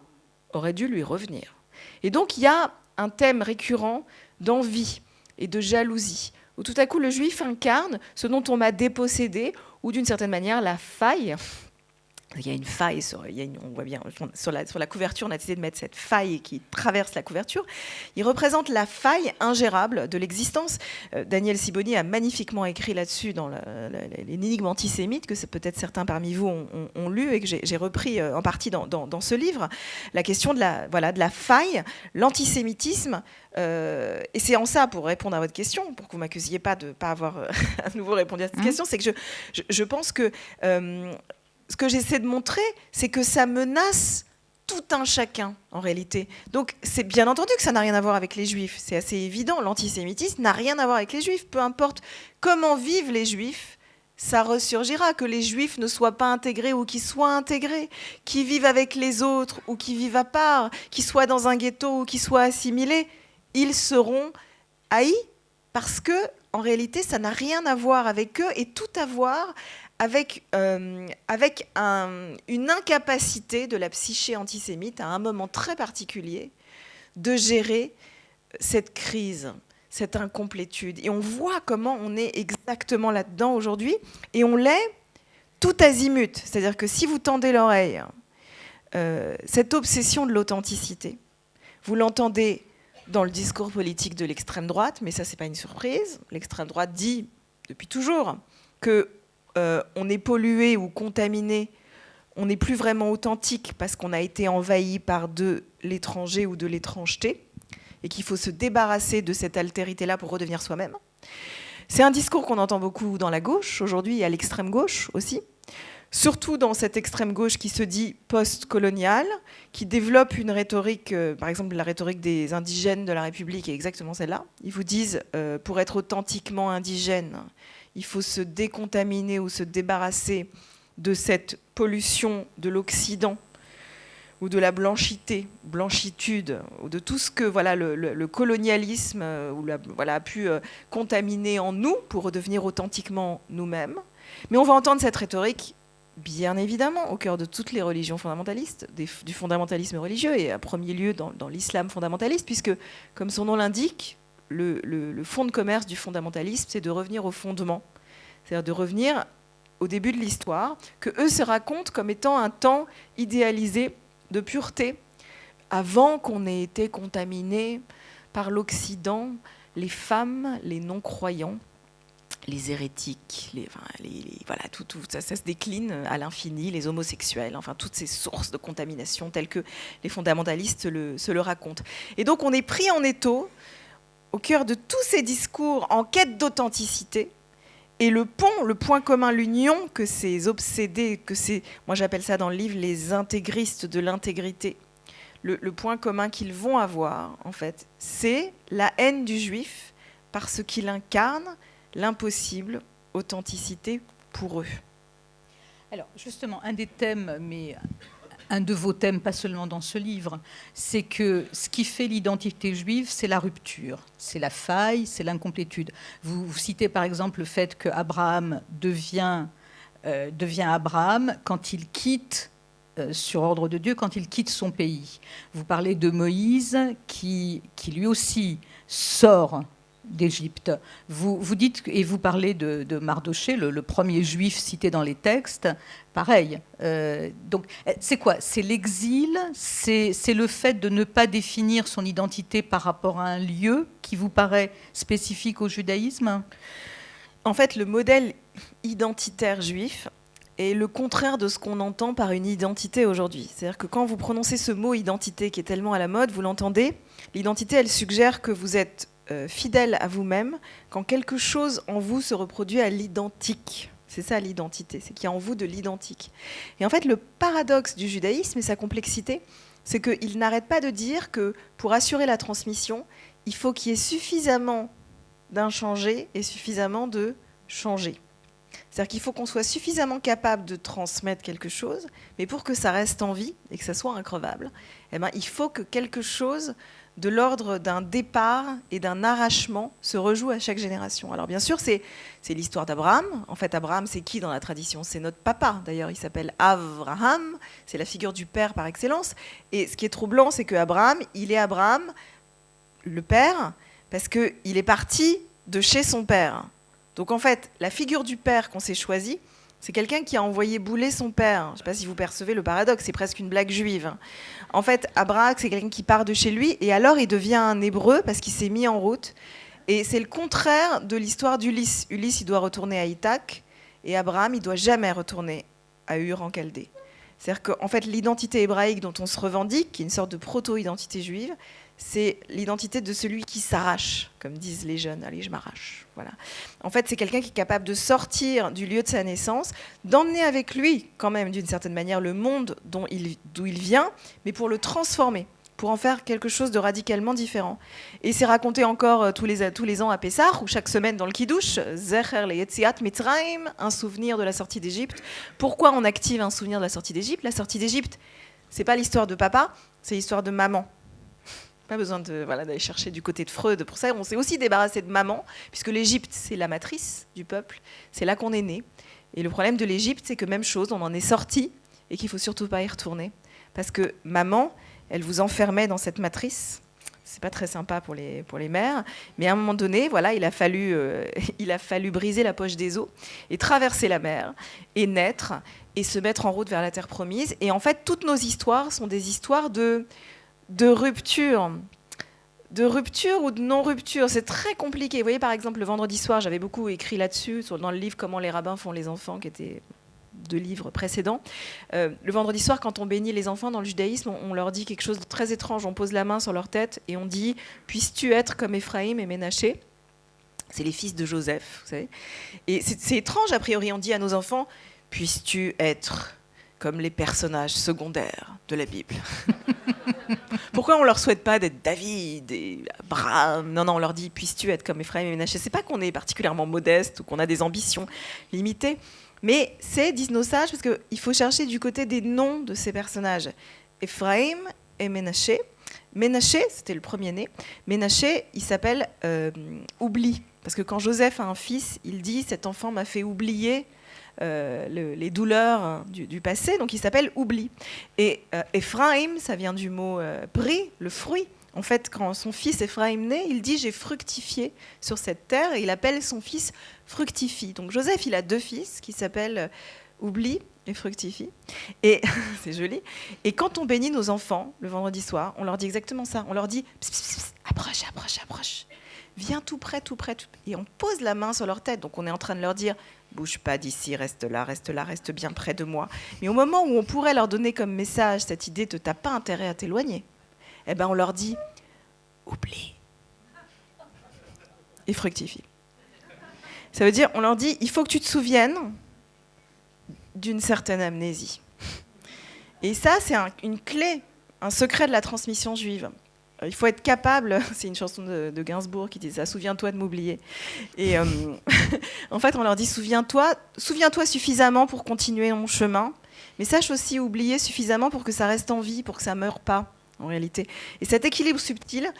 aurait dû lui revenir. Et donc il y a un thème récurrent d'envie et de jalousie, où tout à coup le juif incarne ce dont on m'a dépossédé, ou d'une certaine manière la faille. Il y a une faille, on voit bien sur la couverture, on a décidé de mettre cette faille qui traverse la couverture. Il représente la faille ingérable de l'existence. Daniel Sibony a magnifiquement écrit là-dessus dans l'énigme antisémite, que peut-être certains parmi vous ont lu et que j'ai repris en partie dans ce livre. La question de la faille, l'antisémitisme. Et c'est en ça, pour répondre à votre question, pour que vous ne m'accusiez pas de ne pas avoir à nouveau répondu à cette question, c'est que je pense que ce que j'essaie de montrer, c'est que ça menace tout un chacun, en réalité. Donc, c'est bien entendu que ça n'a rien à voir avec les juifs. C'est assez évident. L'antisémitisme n'a rien à voir avec les juifs. Peu importe comment vivent les juifs, ça ressurgira. Que les juifs ne soient pas intégrés ou qu'ils soient intégrés, qu'ils vivent avec les autres ou qu'ils vivent à part, qu'ils soient dans un ghetto ou qu'ils soient assimilés, ils seront haïs parce que, en réalité, ça n'a rien à voir avec eux et tout à voir avec une incapacité de la psyché antisémite à un moment très particulier de gérer cette crise, cette incomplétude. Et on voit comment on est exactement là-dedans aujourd'hui, et on l'est tout azimut. C'est-à-dire que si vous tendez l'oreille, cette obsession de l'authenticité, vous l'entendez dans le discours politique de l'extrême droite, mais ça, c'est pas une surprise. L'extrême droite dit depuis toujours que on est pollué ou contaminé, on n'est plus vraiment authentique parce qu'on a été envahi par de l'étranger ou de l'étrangeté, et qu'il faut se débarrasser de cette altérité-là pour redevenir soi-même. C'est un discours qu'on entend beaucoup dans la gauche aujourd'hui, et à l'extrême gauche aussi, surtout dans cette extrême gauche qui se dit post-coloniale, qui développe une rhétorique, par exemple la rhétorique des indigènes de la République est exactement celle-là. Ils vous disent, pour être authentiquement indigène, il faut se décontaminer ou se débarrasser de cette pollution de l'Occident ou de la blanchitude, ou de tout ce que le colonialisme a pu contaminer en nous pour redevenir authentiquement nous-mêmes. Mais on va entendre cette rhétorique, bien évidemment, au cœur de toutes les religions fondamentalistes, du fondamentalisme religieux, et à premier lieu dans l'islam fondamentaliste, puisque, comme son nom l'indique, le fond de commerce du fondamentalisme, c'est de revenir au fondement, c'est-à-dire de revenir au début de l'histoire, que eux se racontent comme étant un temps idéalisé de pureté, avant qu'on ait été contaminé par l'Occident, les femmes, les non-croyants, les hérétiques, tout ça se décline à l'infini, les homosexuels, enfin toutes ces sources de contamination telles que les fondamentalistes se le racontent. Et donc on est pris en étau au cœur de tous ces discours en quête d'authenticité, et le point commun, l'union que ces obsédés, moi j'appelle ça dans le livre les intégristes de l'intégrité, le point commun qu'ils vont avoir, en fait, c'est la haine du juif parce qu'il incarne l'impossible authenticité pour eux. Alors, justement, un des thèmes, mais un de vos thèmes, pas seulement dans ce livre, c'est que ce qui fait l'identité juive, c'est la rupture, c'est la faille, c'est l'incomplétude. Vous citez par exemple le fait qu'Abraham devient Abraham quand il quitte, sur ordre de Dieu, quand il quitte son pays. Vous parlez de Moïse qui lui aussi sort d'Égypte. Vous dites, et vous parlez de Mardoché, le premier juif cité dans les textes, pareil. Donc, c'est quoi? C'est l'exil, c'est le fait de ne pas définir son identité par rapport à un lieu qui vous paraît spécifique au judaïsme? En fait, le modèle identitaire juif est le contraire de ce qu'on entend par une identité aujourd'hui. C'est-à-dire que quand vous prononcez ce mot identité qui est tellement à la mode, vous l'entendez, l'identité, elle suggère que vous êtes fidèle à vous-même quand quelque chose en vous se reproduit à l'identique. C'est ça l'identité, c'est qu'il y a en vous de l'identique. Et en fait, le paradoxe du judaïsme et sa complexité, c'est qu'il n'arrête pas de dire que pour assurer la transmission, il faut qu'il y ait suffisamment d'inchangé et suffisamment de changé. C'est-à-dire qu'il faut qu'on soit suffisamment capable de transmettre quelque chose, mais pour que ça reste en vie et que ça soit increvable, eh ben, il faut que quelque chose de l'ordre d'un départ et d'un arrachement se rejoue à chaque génération. Alors bien sûr, c'est l'histoire d'Abraham. En fait, Abraham, c'est qui dans la tradition? C'est notre papa. D'ailleurs, il s'appelle Avraham. C'est la figure du père par excellence. Et ce qui est troublant, c'est que Abraham, il est Abraham, le père, parce qu'il est parti de chez son père. Donc en fait, la figure du père qu'on s'est choisie, c'est quelqu'un qui a envoyé bouler son père. Je ne sais pas si vous percevez le paradoxe, c'est presque une blague juive. En fait, Abraham, c'est quelqu'un qui part de chez lui, et alors il devient un hébreu parce qu'il s'est mis en route. Et c'est le contraire de l'histoire d'Ulysse. Ulysse, il doit retourner à Ithaque, et Abraham, il ne doit jamais retourner à Ur en Chaldée. C'est-à-dire qu'en fait, l'identité hébraïque dont on se revendique, qui est une sorte de proto-identité juive, c'est l'identité de celui qui s'arrache, comme disent les jeunes. Allez, je m'arrache. Voilà. En fait, c'est quelqu'un qui est capable de sortir du lieu de sa naissance, d'emmener avec lui, quand même, d'une certaine manière, le monde d'où il vient, mais pour le transformer, pour en faire quelque chose de radicalement différent. Et c'est raconté encore tous les ans à Pessah, ou chaque semaine dans le Kiddush, Zecher leYetziat Mitzrayim, un souvenir de la sortie d'Égypte. Pourquoi on active un souvenir de la sortie d'Égypte? La sortie d'Égypte, c'est pas l'histoire de papa, c'est l'histoire de maman. Pas besoin d'aller chercher du côté de Freud. Pour ça, on s'est aussi débarrassé de maman, puisque l'Égypte, c'est la matrice du peuple. C'est là qu'on est né. Et le problème de l'Égypte, c'est que même chose, on en est sorti et qu'il ne faut surtout pas y retourner. Parce que maman, elle vous enfermait dans cette matrice. C'est pas très sympa pour les mères. Mais à un moment donné, voilà, il a fallu briser la poche des os et traverser la mer et naître et se mettre en route vers la terre promise. Et en fait, toutes nos histoires sont des histoires de rupture ou de non-rupture. C'est très compliqué. Vous voyez, par exemple, le vendredi soir, j'avais beaucoup écrit là-dessus, dans le livre « Comment les rabbins font les enfants », qui était de livres précédents. Le vendredi soir, quand on bénit les enfants dans le judaïsme, on leur dit quelque chose de très étrange. On pose la main sur leur tête et on dit « Puisses-tu être comme Éphraïm et Ménaché ?» C'est les fils de Joseph, vous savez. Et c'est étrange, a priori. On dit à nos enfants « Puisses-tu être comme les personnages secondaires de la Bible ?» Pourquoi on leur souhaite pas d'être David et Abraham? Non, on leur dit puisses-tu être comme Éphraïm et Ménaché. C'est pas qu'on est particulièrement modeste ou qu'on a des ambitions limitées, mais c'est, disent nos sages, parce qu'il faut chercher du côté des noms de ces personnages. Éphraïm et Ménaché. Ménaché, c'était le premier-né. Ménaché, il s'appelle oubli, parce que quand Joseph a un fils, il dit cet enfant m'a fait oublier les douleurs du passé, donc il s'appelle oubli. Et Éphraïm, ça vient du mot bri, le fruit. En fait, quand son fils Éphraïm naît, il dit j'ai fructifié sur cette terre, et il appelle son fils Fructifie. Donc Joseph, il a deux fils qui s'appellent Oubli et Fructifie. Et c'est joli. Et quand on bénit nos enfants le vendredi soir, on leur dit exactement ça. On leur dit pss, pss, pss, approche, approche, approche. Viens tout près, tout près, tout... Et on pose la main sur leur tête. Donc on est en train de leur dire bouge pas d'ici, reste là, reste bien près de moi. Mais au moment où on pourrait leur donner comme message cette idée de t'as pas intérêt à t'éloigner, eh ben on leur dit oublie et fructifie. Ça veut dire, on leur dit il faut que tu te souviennes d'une certaine amnésie. Et ça, c'est une clé un secret de la transmission juive. Il faut être capable, c'est une chanson de Gainsbourg qui dit ça, souviens-toi de m'oublier. Et en fait, on leur dit, souviens-toi suffisamment pour continuer mon chemin, mais sache aussi oublier suffisamment pour que ça reste en vie, pour que ça ne meure pas, en réalité. Et cet équilibre subtil,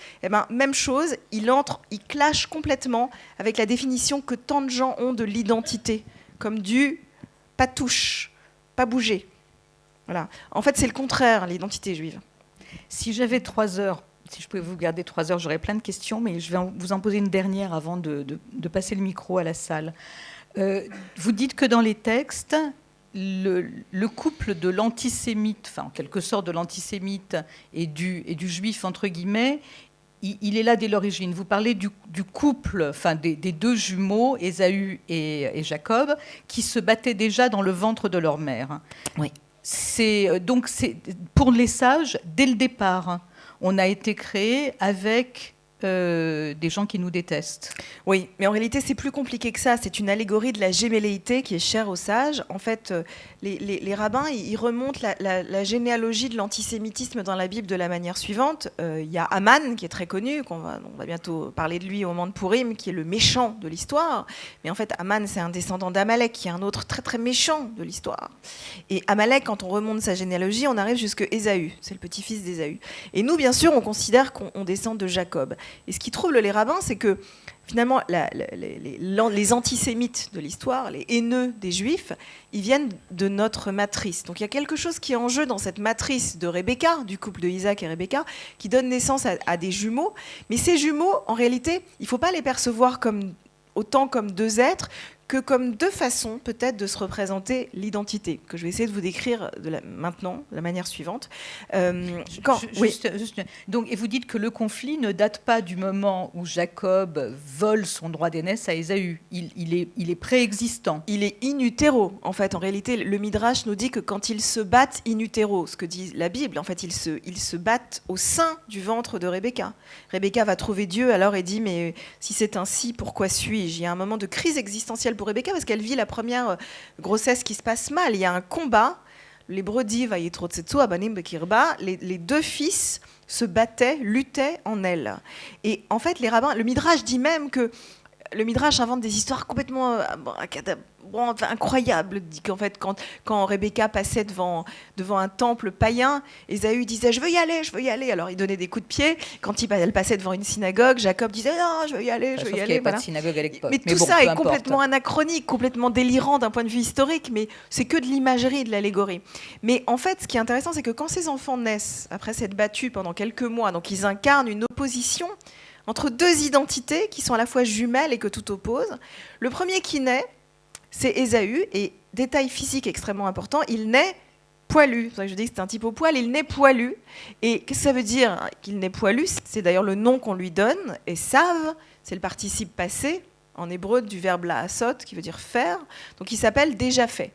même chose, il clash complètement avec la définition que tant de gens ont de l'identité, comme du pas touche, pas bouger. Voilà. En fait, c'est le contraire, l'identité juive. Si j'avais 3 heures, si je pouvais vous garder 3 heures, j'aurais plein de questions, mais je vais vous en poser une dernière avant de passer le micro à la salle. Vous dites que dans les textes, le couple de l'antisémite, enfin en quelque sorte de l'antisémite et du juif, entre guillemets, il est là dès l'origine. Vous parlez du couple, enfin des 2 jumeaux, Ésaü et Jacob, qui se battaient déjà dans le ventre de leur mère. Oui. Donc pour les sages, dès le départ, on a été créé avec des gens qui nous détestent. Oui, mais en réalité, c'est plus compliqué que ça. C'est une allégorie de la gémelléité qui est chère aux sages. En fait, les rabbins, ils remontent la généalogie de l'antisémitisme dans la Bible de la manière suivante. Il y a Aman, qui est très connu, on va bientôt parler de lui au moment de Pourim, qui est le méchant de l'histoire. Mais en fait, Aman, c'est un descendant d'Amalek, qui est un autre très très méchant de l'histoire. Et Amalek, quand on remonte sa généalogie, on arrive jusqu'à Ésaü. C'est le petit-fils d'Ésaü. Et nous, bien sûr, on considère qu'on descend de Jacob. Et ce qui trouble les rabbins, c'est que finalement, les antisémites de l'histoire, les haineux des Juifs, ils viennent de notre matrice. Donc il y a quelque chose qui est en jeu dans cette matrice de Rebecca, du couple de Isaac et Rebecca, qui donne naissance à des jumeaux. Mais ces jumeaux, en réalité, il ne faut pas les percevoir autant comme 2 êtres que comme 2 façons peut-être de se représenter l'identité, que je vais essayer de vous décrire maintenant, de la manière suivante. Donc, et vous dites que le conflit ne date pas du moment où Jacob vole son droit d'aînesse à Ésaü. Il est préexistant. Il est in utero, en fait. En réalité, le Midrash nous dit que quand ils se battent in utero, ce que dit la Bible, en fait, ils se battent au sein du ventre de Rebecca. Rebecca va trouver Dieu alors et dit, mais si c'est ainsi, pourquoi suis-je ? Il y a un moment de crise existentielle pour Rebecca parce qu'elle vit la première grossesse qui se passe mal. Il y a un combat. L'hébreu dit Vayitro-tsetsu abanim bekirba. Les 2 fils se battaient, luttaient en elle. Et en fait, les rabbins, le Midrash dit même que le Midrash invente des histoires complètement incroyables. Dit qu'en fait, quand Rebecca passait devant un temple païen, Ésaü disait « Je veux y aller ». Alors, il donnait des coups de pied. Quand elle passait devant une synagogue, Jacob disait « Non, je veux y aller, je veux y aller ». Il n'y avait pas de synagogue à l'époque. Mais tout ça est complètement anachronique, complètement délirant d'un point de vue historique, mais c'est que de l'imagerie, de l'allégorie. Mais en fait, ce qui est intéressant, c'est que quand ces enfants naissent, après s'être battus pendant quelques mois, donc ils incarnent une opposition entre 2 identités qui sont à la fois jumelles et que tout oppose. Le premier qui naît, c'est Ésaü, et détail physique extrêmement important, il naît poilu. C'est pour ça que je dis que c'est un type au poil, il naît poilu. Et qu'est-ce que ça veut dire qu'il naît poilu ? C'est d'ailleurs le nom qu'on lui donne, et sav, c'est le participe passé, en hébreu, du verbe la'asot, qui veut dire faire. Donc il s'appelle déjà fait.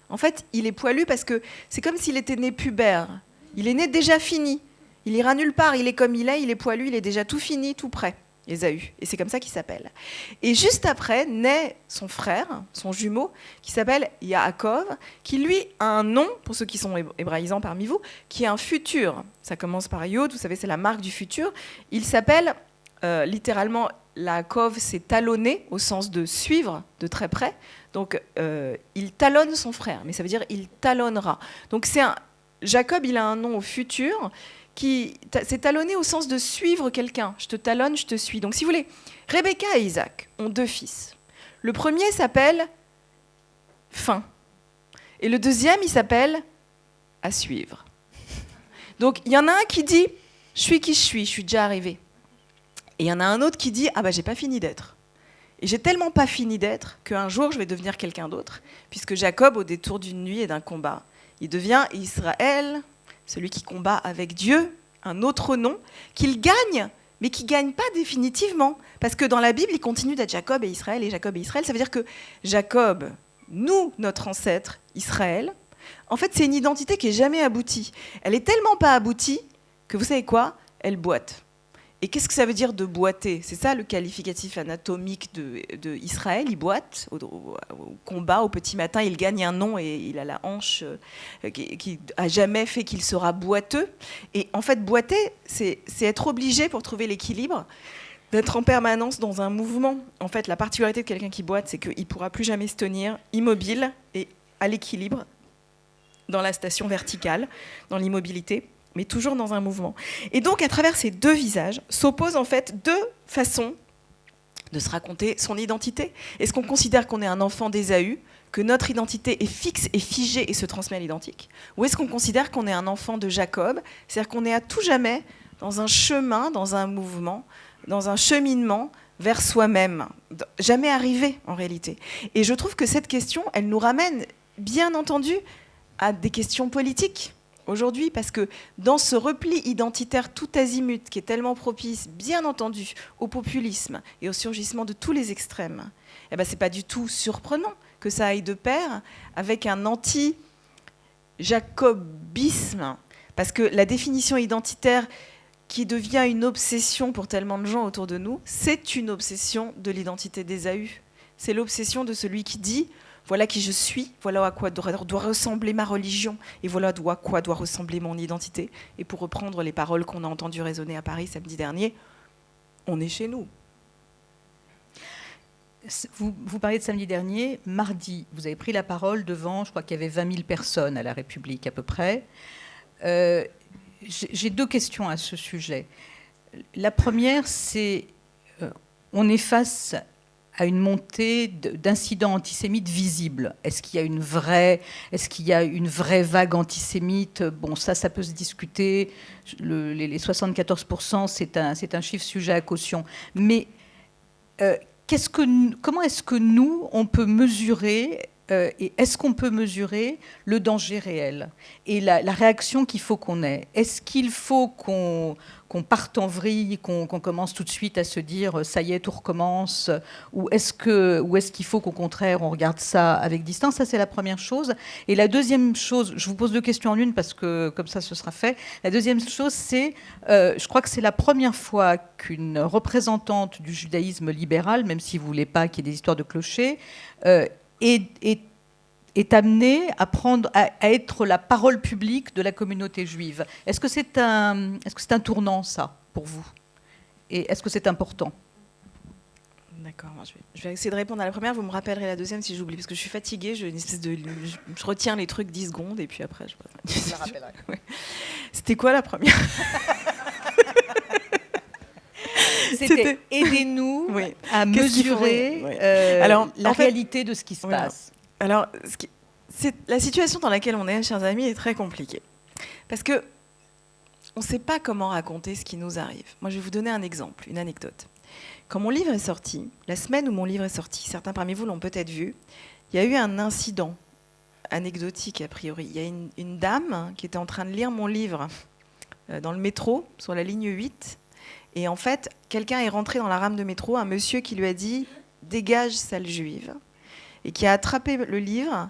En fait, il est poilu parce que c'est comme s'il était né pubère. Il est né déjà fini. Il ira nulle part, il est comme il est poilu, il est déjà tout fini, tout prêt, Ésaü. Et c'est comme ça qu'il s'appelle. Et juste après, naît son frère, son jumeau, qui s'appelle Yaakov, qui lui a un nom, pour ceux qui sont hébraïsants parmi vous, qui est un futur. Ça commence par Yod, vous savez, c'est la marque du futur. Il s'appelle, littéralement, Yaakov, c'est talonner, au sens de suivre de très près. Donc, il talonne son frère, mais ça veut dire il talonnera. Donc, Jacob, il a un nom au futur, c'est talonner au sens de suivre quelqu'un. Je te talonne, je te suis. Donc, si vous voulez, Rebecca et Isaac ont 2 fils. Le premier s'appelle Fin. Et le deuxième, il s'appelle À suivre. Donc, il y en a un qui dit Je suis qui je suis déjà arrivé. Et il y en a un autre qui dit j'ai pas fini d'être. Et j'ai tellement pas fini d'être qu'un jour, je vais devenir quelqu'un d'autre. Puisque Jacob, au détour d'une nuit et d'un combat, il devient Israël, celui qui combat avec Dieu, un autre nom, qu'il gagne, mais qui ne gagne pas définitivement. Parce que dans la Bible, il continue d'être Jacob et Israël, et Jacob et Israël. Ça veut dire que Jacob, nous, notre ancêtre, Israël, en fait, c'est une identité qui n'est jamais aboutie. Elle est tellement pas aboutie que, vous savez quoi ? Elle boite. Et qu'est-ce que ça veut dire de boiter? C'est ça le qualificatif anatomique de Israël. Il boite au combat, au petit matin, il gagne un nom et il a la hanche qui a jamais fait qu'il sera boiteux. Et en fait, boiter, c'est être obligé pour trouver l'équilibre, d'être en permanence dans un mouvement. En fait, la particularité de quelqu'un qui boite, c'est qu'il ne pourra plus jamais se tenir immobile et à l'équilibre dans la station verticale, dans l'immobilité, mais toujours dans un mouvement. Et donc, à travers ces deux visages, s'opposent en fait deux façons de se raconter son identité. Est-ce qu'on considère qu'on est un enfant d'Ésaü, que notre identité est fixe et figée et se transmet à l'identique? Ou est-ce qu'on considère qu'on est un enfant de Jacob, c'est-à-dire qu'on est à tout jamais dans un chemin, dans un mouvement, dans un cheminement vers soi-même, jamais arrivé en réalité? Et je trouve que cette question, elle nous ramène, bien entendu, à des questions politiques aujourd'hui, parce que dans ce repli identitaire tout azimut qui est tellement propice, bien entendu, au populisme et au surgissement de tous les extrêmes, eh ben, c'est pas du tout surprenant que ça aille de pair avec un anti-jacobisme, parce que la définition identitaire qui devient une obsession pour tellement de gens autour de nous, c'est une obsession de l'identité d'Ésaü. C'est l'obsession de celui qui dit: voilà qui je suis, voilà à quoi doit ressembler ma religion, et voilà à quoi doit ressembler mon identité. Et pour reprendre les paroles qu'on a entendues résonner à Paris samedi dernier, on est chez nous. Vous parliez de samedi dernier. Mardi, vous avez pris la parole devant, je crois qu'il y avait 20 000 personnes à la République à peu près. J'ai deux questions à ce sujet. La première, c'est on est face à une montée d'incidents antisémites visibles. Est-ce qu'il y a une vraie vague antisémite? Bon, ça peut se discuter. Les 74%, c'est un chiffre sujet à caution. Mais comment est-ce que nous, on peut mesurer et est-ce qu'on peut mesurer le danger réel et la réaction qu'il faut qu'on ait? Est-ce qu'il faut qu'on parte en vrille, qu'on commence tout de suite à se dire ça y est, tout recommence, ou est-ce qu'il faut qu'au contraire on regarde ça avec distance? Ça, c'est la première chose. Et la deuxième chose, je vous pose deux questions en une parce que comme ça ce sera fait. La deuxième chose, c'est je crois que c'est la première fois qu'une représentante du judaïsme libéral, même si vous ne voulez pas qu'il y ait des histoires de clochers, est amenée à être la parole publique de la communauté juive. Est-ce que c'est un tournant, ça, pour vous? Et est-ce que c'est important? D'accord, je vais essayer de répondre à la première, vous me rappellerez la deuxième si j'oublie, parce que je suis fatiguée, je retiens les trucs 10 secondes, et puis après... Je la rappellerai. Ouais. C'était quoi la première? C'était aidez-nous à mesurer la réalité de ce qui se passe. Alors, la situation dans laquelle on est, chers amis, est très compliquée. Parce qu'on ne sait pas comment raconter ce qui nous arrive. Moi, je vais vous donner un exemple, une anecdote. Quand mon livre est sorti, la semaine où mon livre est sorti, certains parmi vous l'ont peut-être vu, il y a eu un incident anecdotique, a priori. Il y a une dame qui était en train de lire mon livre dans le métro, sur la ligne 8. Et en fait, quelqu'un est rentré dans la rame de métro, un monsieur qui lui a dit « Dégage, sale juive !» et qui a attrapé le livre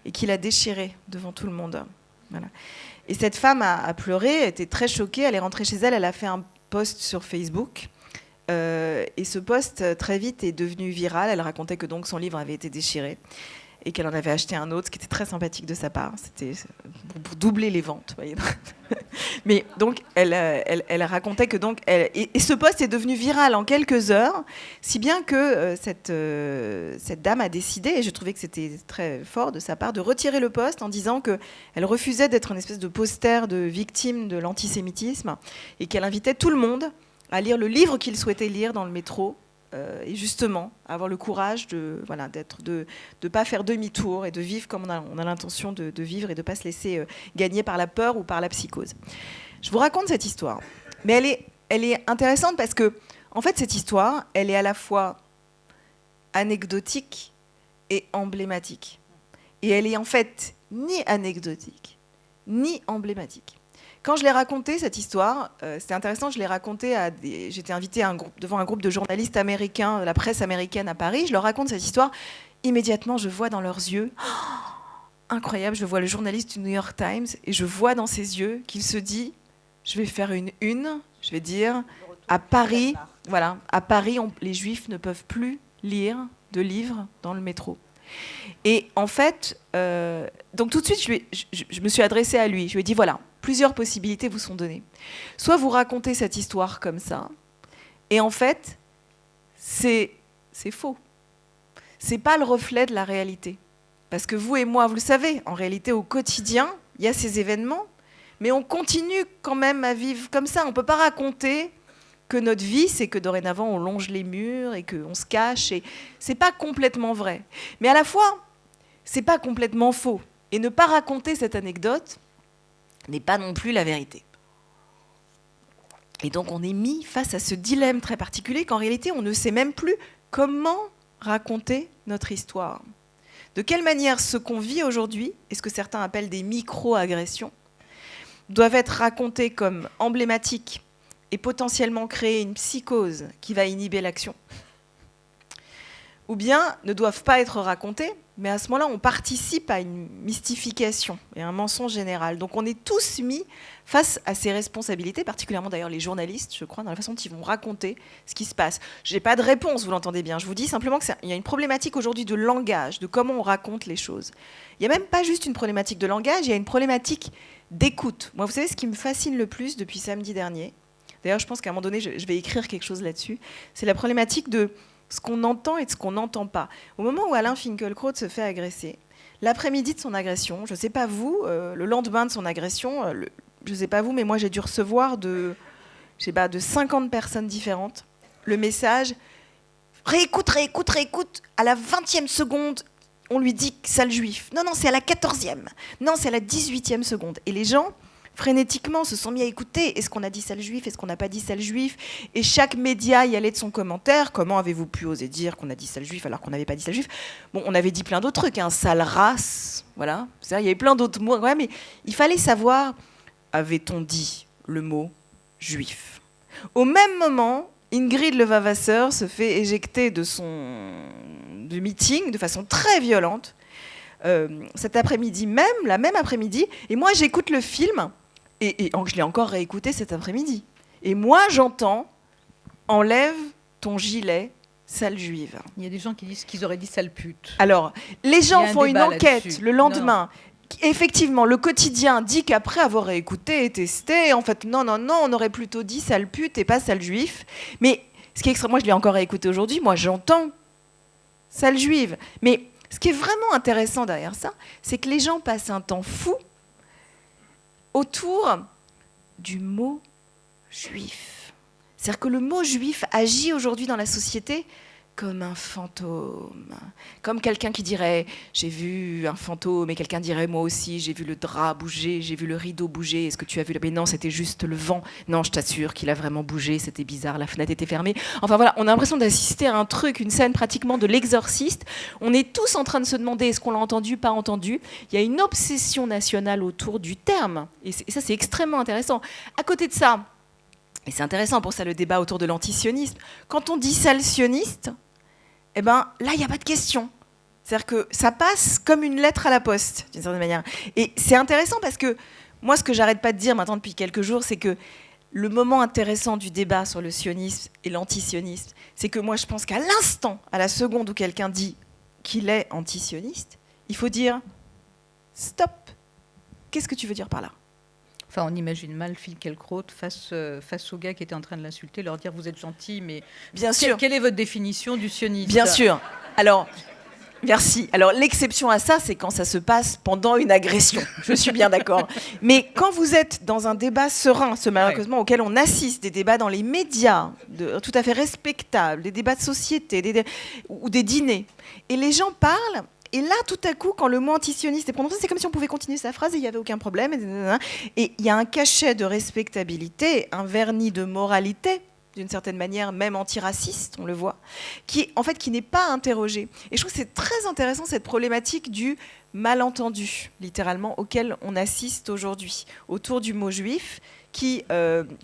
et qui l'a déchiré devant tout le monde. Voilà. Et cette femme a pleuré, était très choquée, elle est rentrée chez elle, elle a fait un post sur Facebook, et ce post, très vite, est devenu viral. Elle racontait que donc son livre avait été déchiré et qu'elle en avait acheté un autre, ce qui était très sympathique de sa part. C'était pour doubler les ventes, voyez. Mais donc, elle racontait que donc... Et ce post est devenu viral en quelques heures, si bien que cette dame a décidé, et je trouvais que c'était très fort de sa part, de retirer le post en disant qu'elle refusait d'être une espèce de poster de victime de l'antisémitisme et qu'elle invitait tout le monde à lire le livre qu'il souhaitait lire dans le métro, et justement avoir le courage de pas faire demi-tour et de vivre comme on a l'intention de vivre et de ne pas se laisser gagner par la peur ou par la psychose. Je vous raconte cette histoire, mais elle est intéressante parce que en fait cette histoire, elle est à la fois anecdotique et emblématique, et elle est en fait ni anecdotique ni emblématique. Quand je l'ai raconté, cette histoire, c'était intéressant, je l'ai raconté j'étais invitée devant un groupe de journalistes américains, de la presse américaine à Paris, je leur raconte cette histoire, immédiatement je vois dans leurs yeux, incroyable, je vois le journaliste du New York Times, et je vois dans ses yeux qu'il se dit, je vais faire une, je vais dire, À Paris, voilà, à Paris, les Juifs ne peuvent plus lire de livres dans le métro. Et en fait, donc tout de suite, je me suis adressée à lui. Je lui ai dit, voilà, plusieurs possibilités vous sont données. Soit vous racontez cette histoire comme ça, et en fait, c'est faux. C'est pas le reflet de la réalité. Parce que vous et moi, vous le savez, en réalité, au quotidien, il y a ces événements, mais on continue quand même à vivre comme ça. On ne peut pas raconter que notre vie, c'est que dorénavant, on longe les murs et qu'on se cache. Et c'est pas complètement vrai. Mais à la fois, c'est pas complètement faux. Et ne pas raconter cette anecdote n'est pas non plus la vérité. Et donc, on est mis face à ce dilemme très particulier qu'en réalité, on ne sait même plus comment raconter notre histoire. De quelle manière ce qu'on vit aujourd'hui, et ce que certains appellent des micro-agressions, doivent être racontés comme emblématiques et potentiellement créer une psychose qui va inhiber l'action, ou bien ne doivent pas être racontés, mais à ce moment-là, on participe à une mystification et un mensonge général. Donc on est tous mis face à ces responsabilités, particulièrement d'ailleurs les journalistes, je crois, dans la façon dont ils vont raconter ce qui se passe. Je n'ai pas de réponse, vous l'entendez bien. Je vous dis simplement qu'il y a une problématique aujourd'hui de langage, de comment on raconte les choses. Il n'y a même pas juste une problématique de langage, il y a une problématique d'écoute. Moi, vous savez, ce qui me fascine le plus depuis samedi dernier, d'ailleurs, je pense qu'à un moment donné, je vais écrire quelque chose là-dessus, c'est la problématique de ce qu'on entend et de ce qu'on n'entend pas. Au moment où Alain Finkielkraut se fait agresser, l'après-midi de son agression, je ne sais pas vous, le lendemain de son agression, je ne sais pas vous, mais moi j'ai dû recevoir de 50 personnes différentes le message « Réécoute, réécoute, réécoute », à la 20e seconde, on lui dit « sale juif ». Non, c'est à la 14e. Non, c'est à la 18e seconde. Et les gens frénétiquement se sont mis à écouter, est-ce qu'on a dit sale juif, est-ce qu'on n'a pas dit sale juif, et chaque média y allait de son commentaire, comment avez-vous pu oser dire qu'on a dit sale juif alors qu'on n'avait pas dit sale juif. Bon, on avait dit plein d'autres trucs, sale race, voilà, c'est-à-dire, il y avait plein d'autres mots, ouais, mais il fallait savoir, avait-on dit le mot juif. Au même moment, Ingrid Levavasseur se fait éjecter du meeting de façon très violente, cet après-midi même, la même après-midi, et moi j'écoute le film, et je l'ai encore réécouté cet après-midi. Et moi, j'entends « Enlève ton gilet, sale juive ». Il y a des gens qui disent qu'ils auraient dit sale pute. Alors, les gens font une enquête le lendemain. Non. Effectivement, le quotidien dit qu'après avoir réécouté et testé, en fait, non, on aurait plutôt dit sale pute et pas sale juif. Mais ce qui est extrêmement... Moi, je l'ai encore réécouté aujourd'hui, moi, j'entends sale juive. Mais ce qui est vraiment intéressant derrière ça, c'est que les gens passent un temps fou autour du mot juif. C'est-à-dire que le mot juif agit aujourd'hui dans la société comme un fantôme. Comme quelqu'un qui dirait « j'ai vu un fantôme » et quelqu'un dirait « moi aussi, j'ai vu le drap bouger, j'ai vu le rideau bouger, est-ce que tu as vu le... » Mais non, c'était juste le vent. Non, je t'assure qu'il a vraiment bougé, c'était bizarre, la fenêtre était fermée. Enfin voilà, on a l'impression d'assister à un truc, une scène pratiquement de l'exorciste. On est tous en train de se demander est-ce qu'on l'a entendu, pas entendu. Il y a une obsession nationale autour du terme. Et ça, c'est extrêmement intéressant. À côté de ça, et c'est intéressant pour ça le débat autour de l'antisionisme, quand on dit sale sioniste, eh ben, là, il n'y a pas de question. C'est-à-dire que ça passe comme une lettre à la poste, d'une certaine manière. Et c'est intéressant parce que moi, ce que j'arrête pas de dire maintenant depuis quelques jours, c'est que le moment intéressant du débat sur le sionisme et l'antisionisme, c'est que moi, je pense qu'à l'instant, à la seconde où quelqu'un dit qu'il est antisioniste, il faut dire « stop, qu'est-ce que tu veux dire par là ?» Enfin, on imagine mal Finkielkraut face au gars qui était en train de l'insulter, leur dire « vous êtes gentil, mais bien sûr. Quelle est votre définition du sionisme ?» Bien sûr. Alors, merci. Alors, l'exception à ça, c'est quand ça se passe pendant une agression. Je suis bien d'accord. Mais quand vous êtes dans un débat serein, malheureusement, auquel on assiste, des débats dans les médias, tout à fait respectables, des débats de société, ou des dîners, et les gens parlent... Et là, tout à coup, quand le mot antisioniste est prononcé, c'est comme si on pouvait continuer sa phrase et il n'y avait aucun problème. Et il y a un cachet de respectabilité, un vernis de moralité, d'une certaine manière, même antiraciste, on le voit, qui n'est pas interrogé. Et je trouve que c'est très intéressant, cette problématique du malentendu, littéralement, auquel on assiste aujourd'hui, autour du mot juif,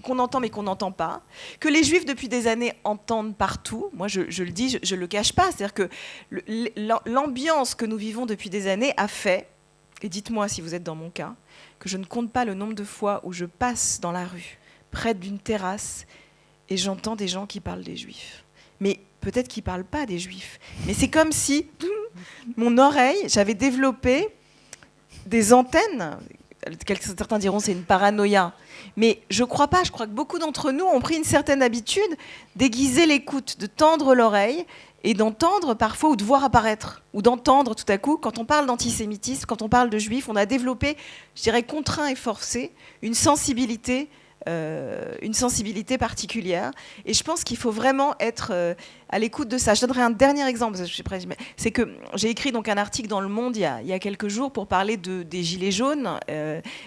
qu'on entend mais qu'on n'entend pas, que les juifs depuis des années entendent partout. Moi je le dis, je le cache pas, c'est-à-dire que l'ambiance que nous vivons depuis des années a fait, et dites-moi si vous êtes dans mon cas, que je ne compte pas le nombre de fois où je passe dans la rue, près d'une terrasse, et j'entends des gens qui parlent des juifs. Mais peut-être qu'ils ne parlent pas des juifs. Mais c'est comme si mon oreille, j'avais développé des antennes. Certains diront c'est une paranoïa. Mais je ne crois pas. Je crois que beaucoup d'entre nous ont pris une certaine habitude d'aiguiser l'écoute, de tendre l'oreille et d'entendre parfois ou de voir apparaître, ou d'entendre tout à coup, quand on parle d'antisémitisme, quand on parle de juifs, on a développé, je dirais contraint et forcé, une sensibilité particulière. Et je pense qu'il faut vraiment être à l'écoute de ça. Je donnerai un dernier exemple. C'est que j'ai écrit donc un article dans Le Monde il y a quelques jours pour parler des Gilets jaunes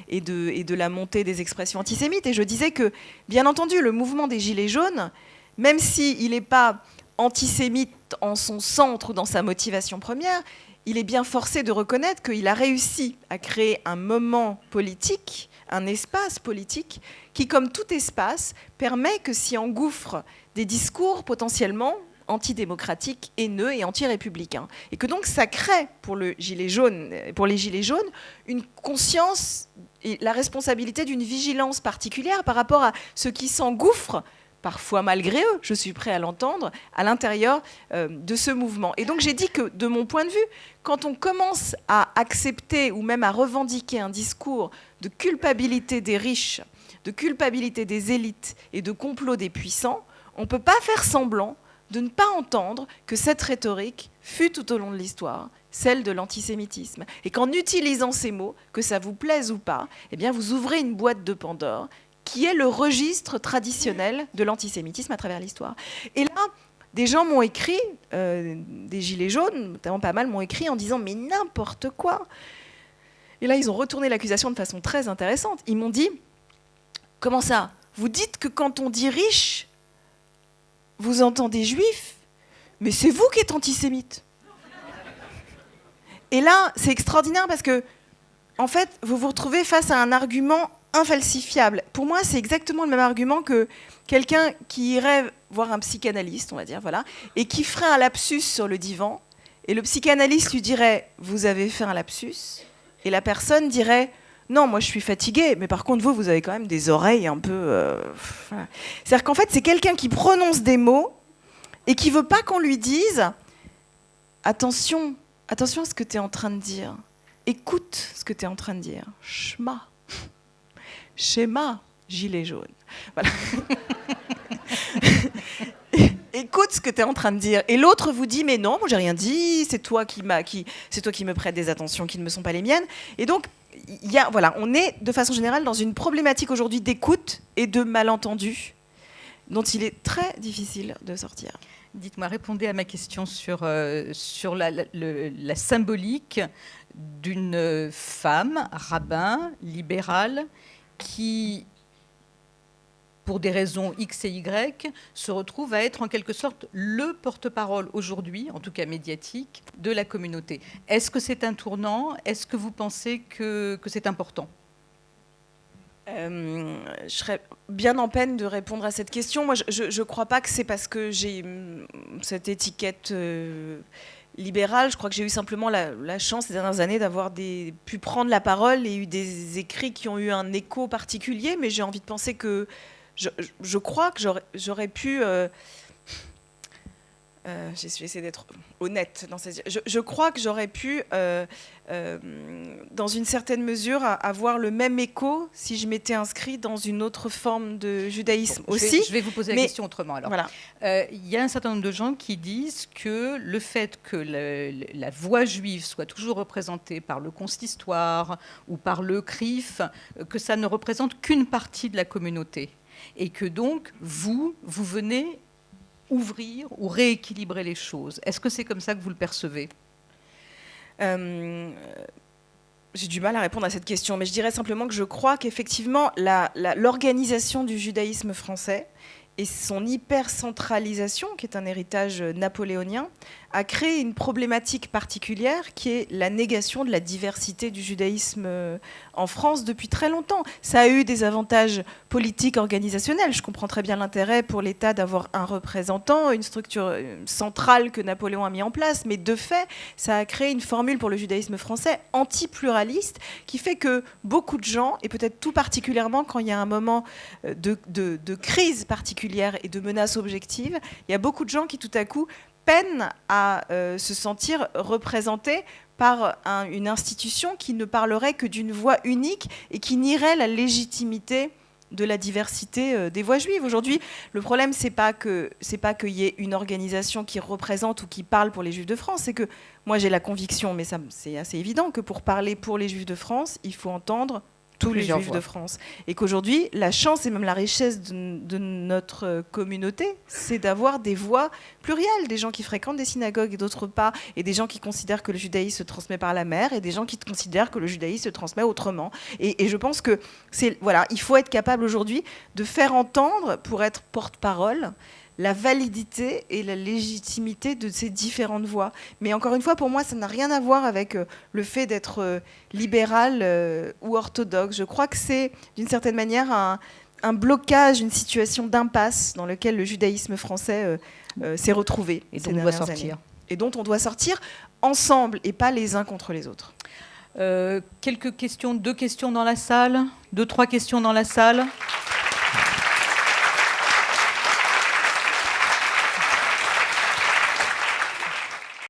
et de la montée des expressions antisémites. Et je disais que, bien entendu, le mouvement des Gilets jaunes, même s'il n'est pas antisémite en son centre ou dans sa motivation première, il est bien forcé de reconnaître qu'il a réussi à créer un moment politique, un espace politique qui, comme tout espace, permet que s'y engouffrent des discours potentiellement antidémocratiques, haineux et anti-républicains. Et que donc ça crée pour les Gilets jaunes une conscience et la responsabilité d'une vigilance particulière par rapport à ce qui s'engouffre, parfois malgré eux, je suis prêt à l'entendre, à l'intérieur de ce mouvement. Et donc j'ai dit que, de mon point de vue, quand on commence à accepter ou même à revendiquer un discours de culpabilité des riches, de culpabilité des élites et de complot des puissants, on ne peut pas faire semblant de ne pas entendre que cette rhétorique fut tout au long de l'histoire celle de l'antisémitisme. Et qu'en utilisant ces mots, que ça vous plaise ou pas, eh bien vous ouvrez une boîte de Pandore qui est le registre traditionnel de l'antisémitisme à travers l'histoire. Et là, des gens m'ont écrit, des Gilets jaunes, notamment pas mal, m'ont écrit en disant « mais n'importe quoi !» Et là, ils ont retourné l'accusation de façon très intéressante. Ils m'ont dit « comment ça ? Vous dites que quand on dit riche, vous entendez juif, mais c'est vous qui êtes antisémite. » Et là, c'est extraordinaire parce que, en fait, vous vous retrouvez face à un argument infalsifiable. Pour moi, c'est exactement le même argument que quelqu'un qui irait voir un psychanalyste, on va dire, voilà, et qui ferait un lapsus sur le divan, et le psychanalyste lui dirait « vous avez fait un lapsus », et la personne dirait « non, moi je suis fatiguée, mais par contre vous avez quand même des oreilles un peu... Voilà. » C'est-à-dire qu'en fait, c'est quelqu'un qui prononce des mots et qui veut pas qu'on lui dise « attention à ce que tu es en train de dire, écoute ce que tu es en train de dire, Shema. Schéma, gilet jaune. » Voilà. Écoute ce que tu es en train de dire. Et l'autre vous dit, mais non, moi j'ai rien dit, c'est toi qui me prêtes des attentions qui ne me sont pas les miennes. Et donc, voilà, on est de façon générale dans une problématique aujourd'hui d'écoute et de malentendu dont il est très difficile de sortir. Dites-moi, répondez à ma question sur la symbolique d'une femme, rabbin, libérale, qui, pour des raisons X et Y, se retrouve à être en quelque sorte le porte-parole aujourd'hui, en tout cas médiatique, de la communauté. Est-ce que c'est un tournant ? Est-ce que vous pensez que c'est important ? Je serais bien en peine de répondre à cette question. Moi, je ne crois pas que c'est parce que j'ai cette étiquette libérale. Je crois que j'ai eu simplement la chance ces dernières années d'avoir pu prendre la parole et eu des écrits qui ont eu un écho particulier, mais j'ai envie de penser que je crois que j'aurais pu... j'ai essayé d'être honnête dans ces... Je crois que j'aurais pu, dans une certaine mesure, avoir le même écho si je m'étais inscrite dans une autre forme de judaïsme aussi. Je vais vous poser la question autrement. Alors, voilà. Y a un certain nombre de gens qui disent que le fait que la voix juive soit toujours représentée par le consistoire ou par le CRIF, que ça ne représente qu'une partie de la communauté. Et que donc, vous venez ouvrir ou rééquilibrer les choses. Est-ce que c'est comme ça que vous le percevez ? J'ai du mal à répondre à cette question, mais je dirais simplement que je crois qu'effectivement, l'organisation du judaïsme français et son hypercentralisation, qui est un héritage napoléonien, a créé une problématique particulière qui est la négation de la diversité du judaïsme en France depuis très longtemps. Ça a eu des avantages politiques, organisationnels. Je comprends très bien l'intérêt pour l'État d'avoir un représentant, une structure centrale que Napoléon a mis en place, mais de fait, ça a créé une formule pour le judaïsme français anti-pluraliste qui fait que beaucoup de gens, et peut-être tout particulièrement quand il y a un moment de crise particulière, particulière et de menaces objectives, il y a beaucoup de gens qui tout à coup peinent à se sentir représentés par une institution qui ne parlerait que d'une voix unique et qui nierait la légitimité de la diversité des voix juives. Aujourd'hui, le problème, c'est pas qu'il y ait une organisation qui représente ou qui parle pour les Juifs de France, c'est que moi j'ai la conviction, mais c'est assez évident, que pour parler pour les Juifs de France, il faut entendre tous les Juifs de France. Et qu'aujourd'hui, la chance et même la richesse de notre communauté, c'est d'avoir des voix plurielles, des gens qui fréquentent des synagogues et d'autres pas, et des gens qui considèrent que le judaïsme se transmet par la mère, et des gens qui considèrent que le judaïsme se transmet autrement. Et je pense que il faut être capable aujourd'hui de faire entendre, pour être porte-parole, la validité et la légitimité de ces différentes voix. Mais encore une fois, pour moi, ça n'a rien à voir avec le fait d'être libéral ou orthodoxe. Je crois que c'est, d'une certaine manière, un blocage, une situation d'impasse dans laquelle le judaïsme français s'est retrouvé. Et dont on doit sortir. Et dont on doit sortir ensemble et pas les uns contre les autres. Quelques questions, 2 questions dans la salle, 2-3 questions dans la salle.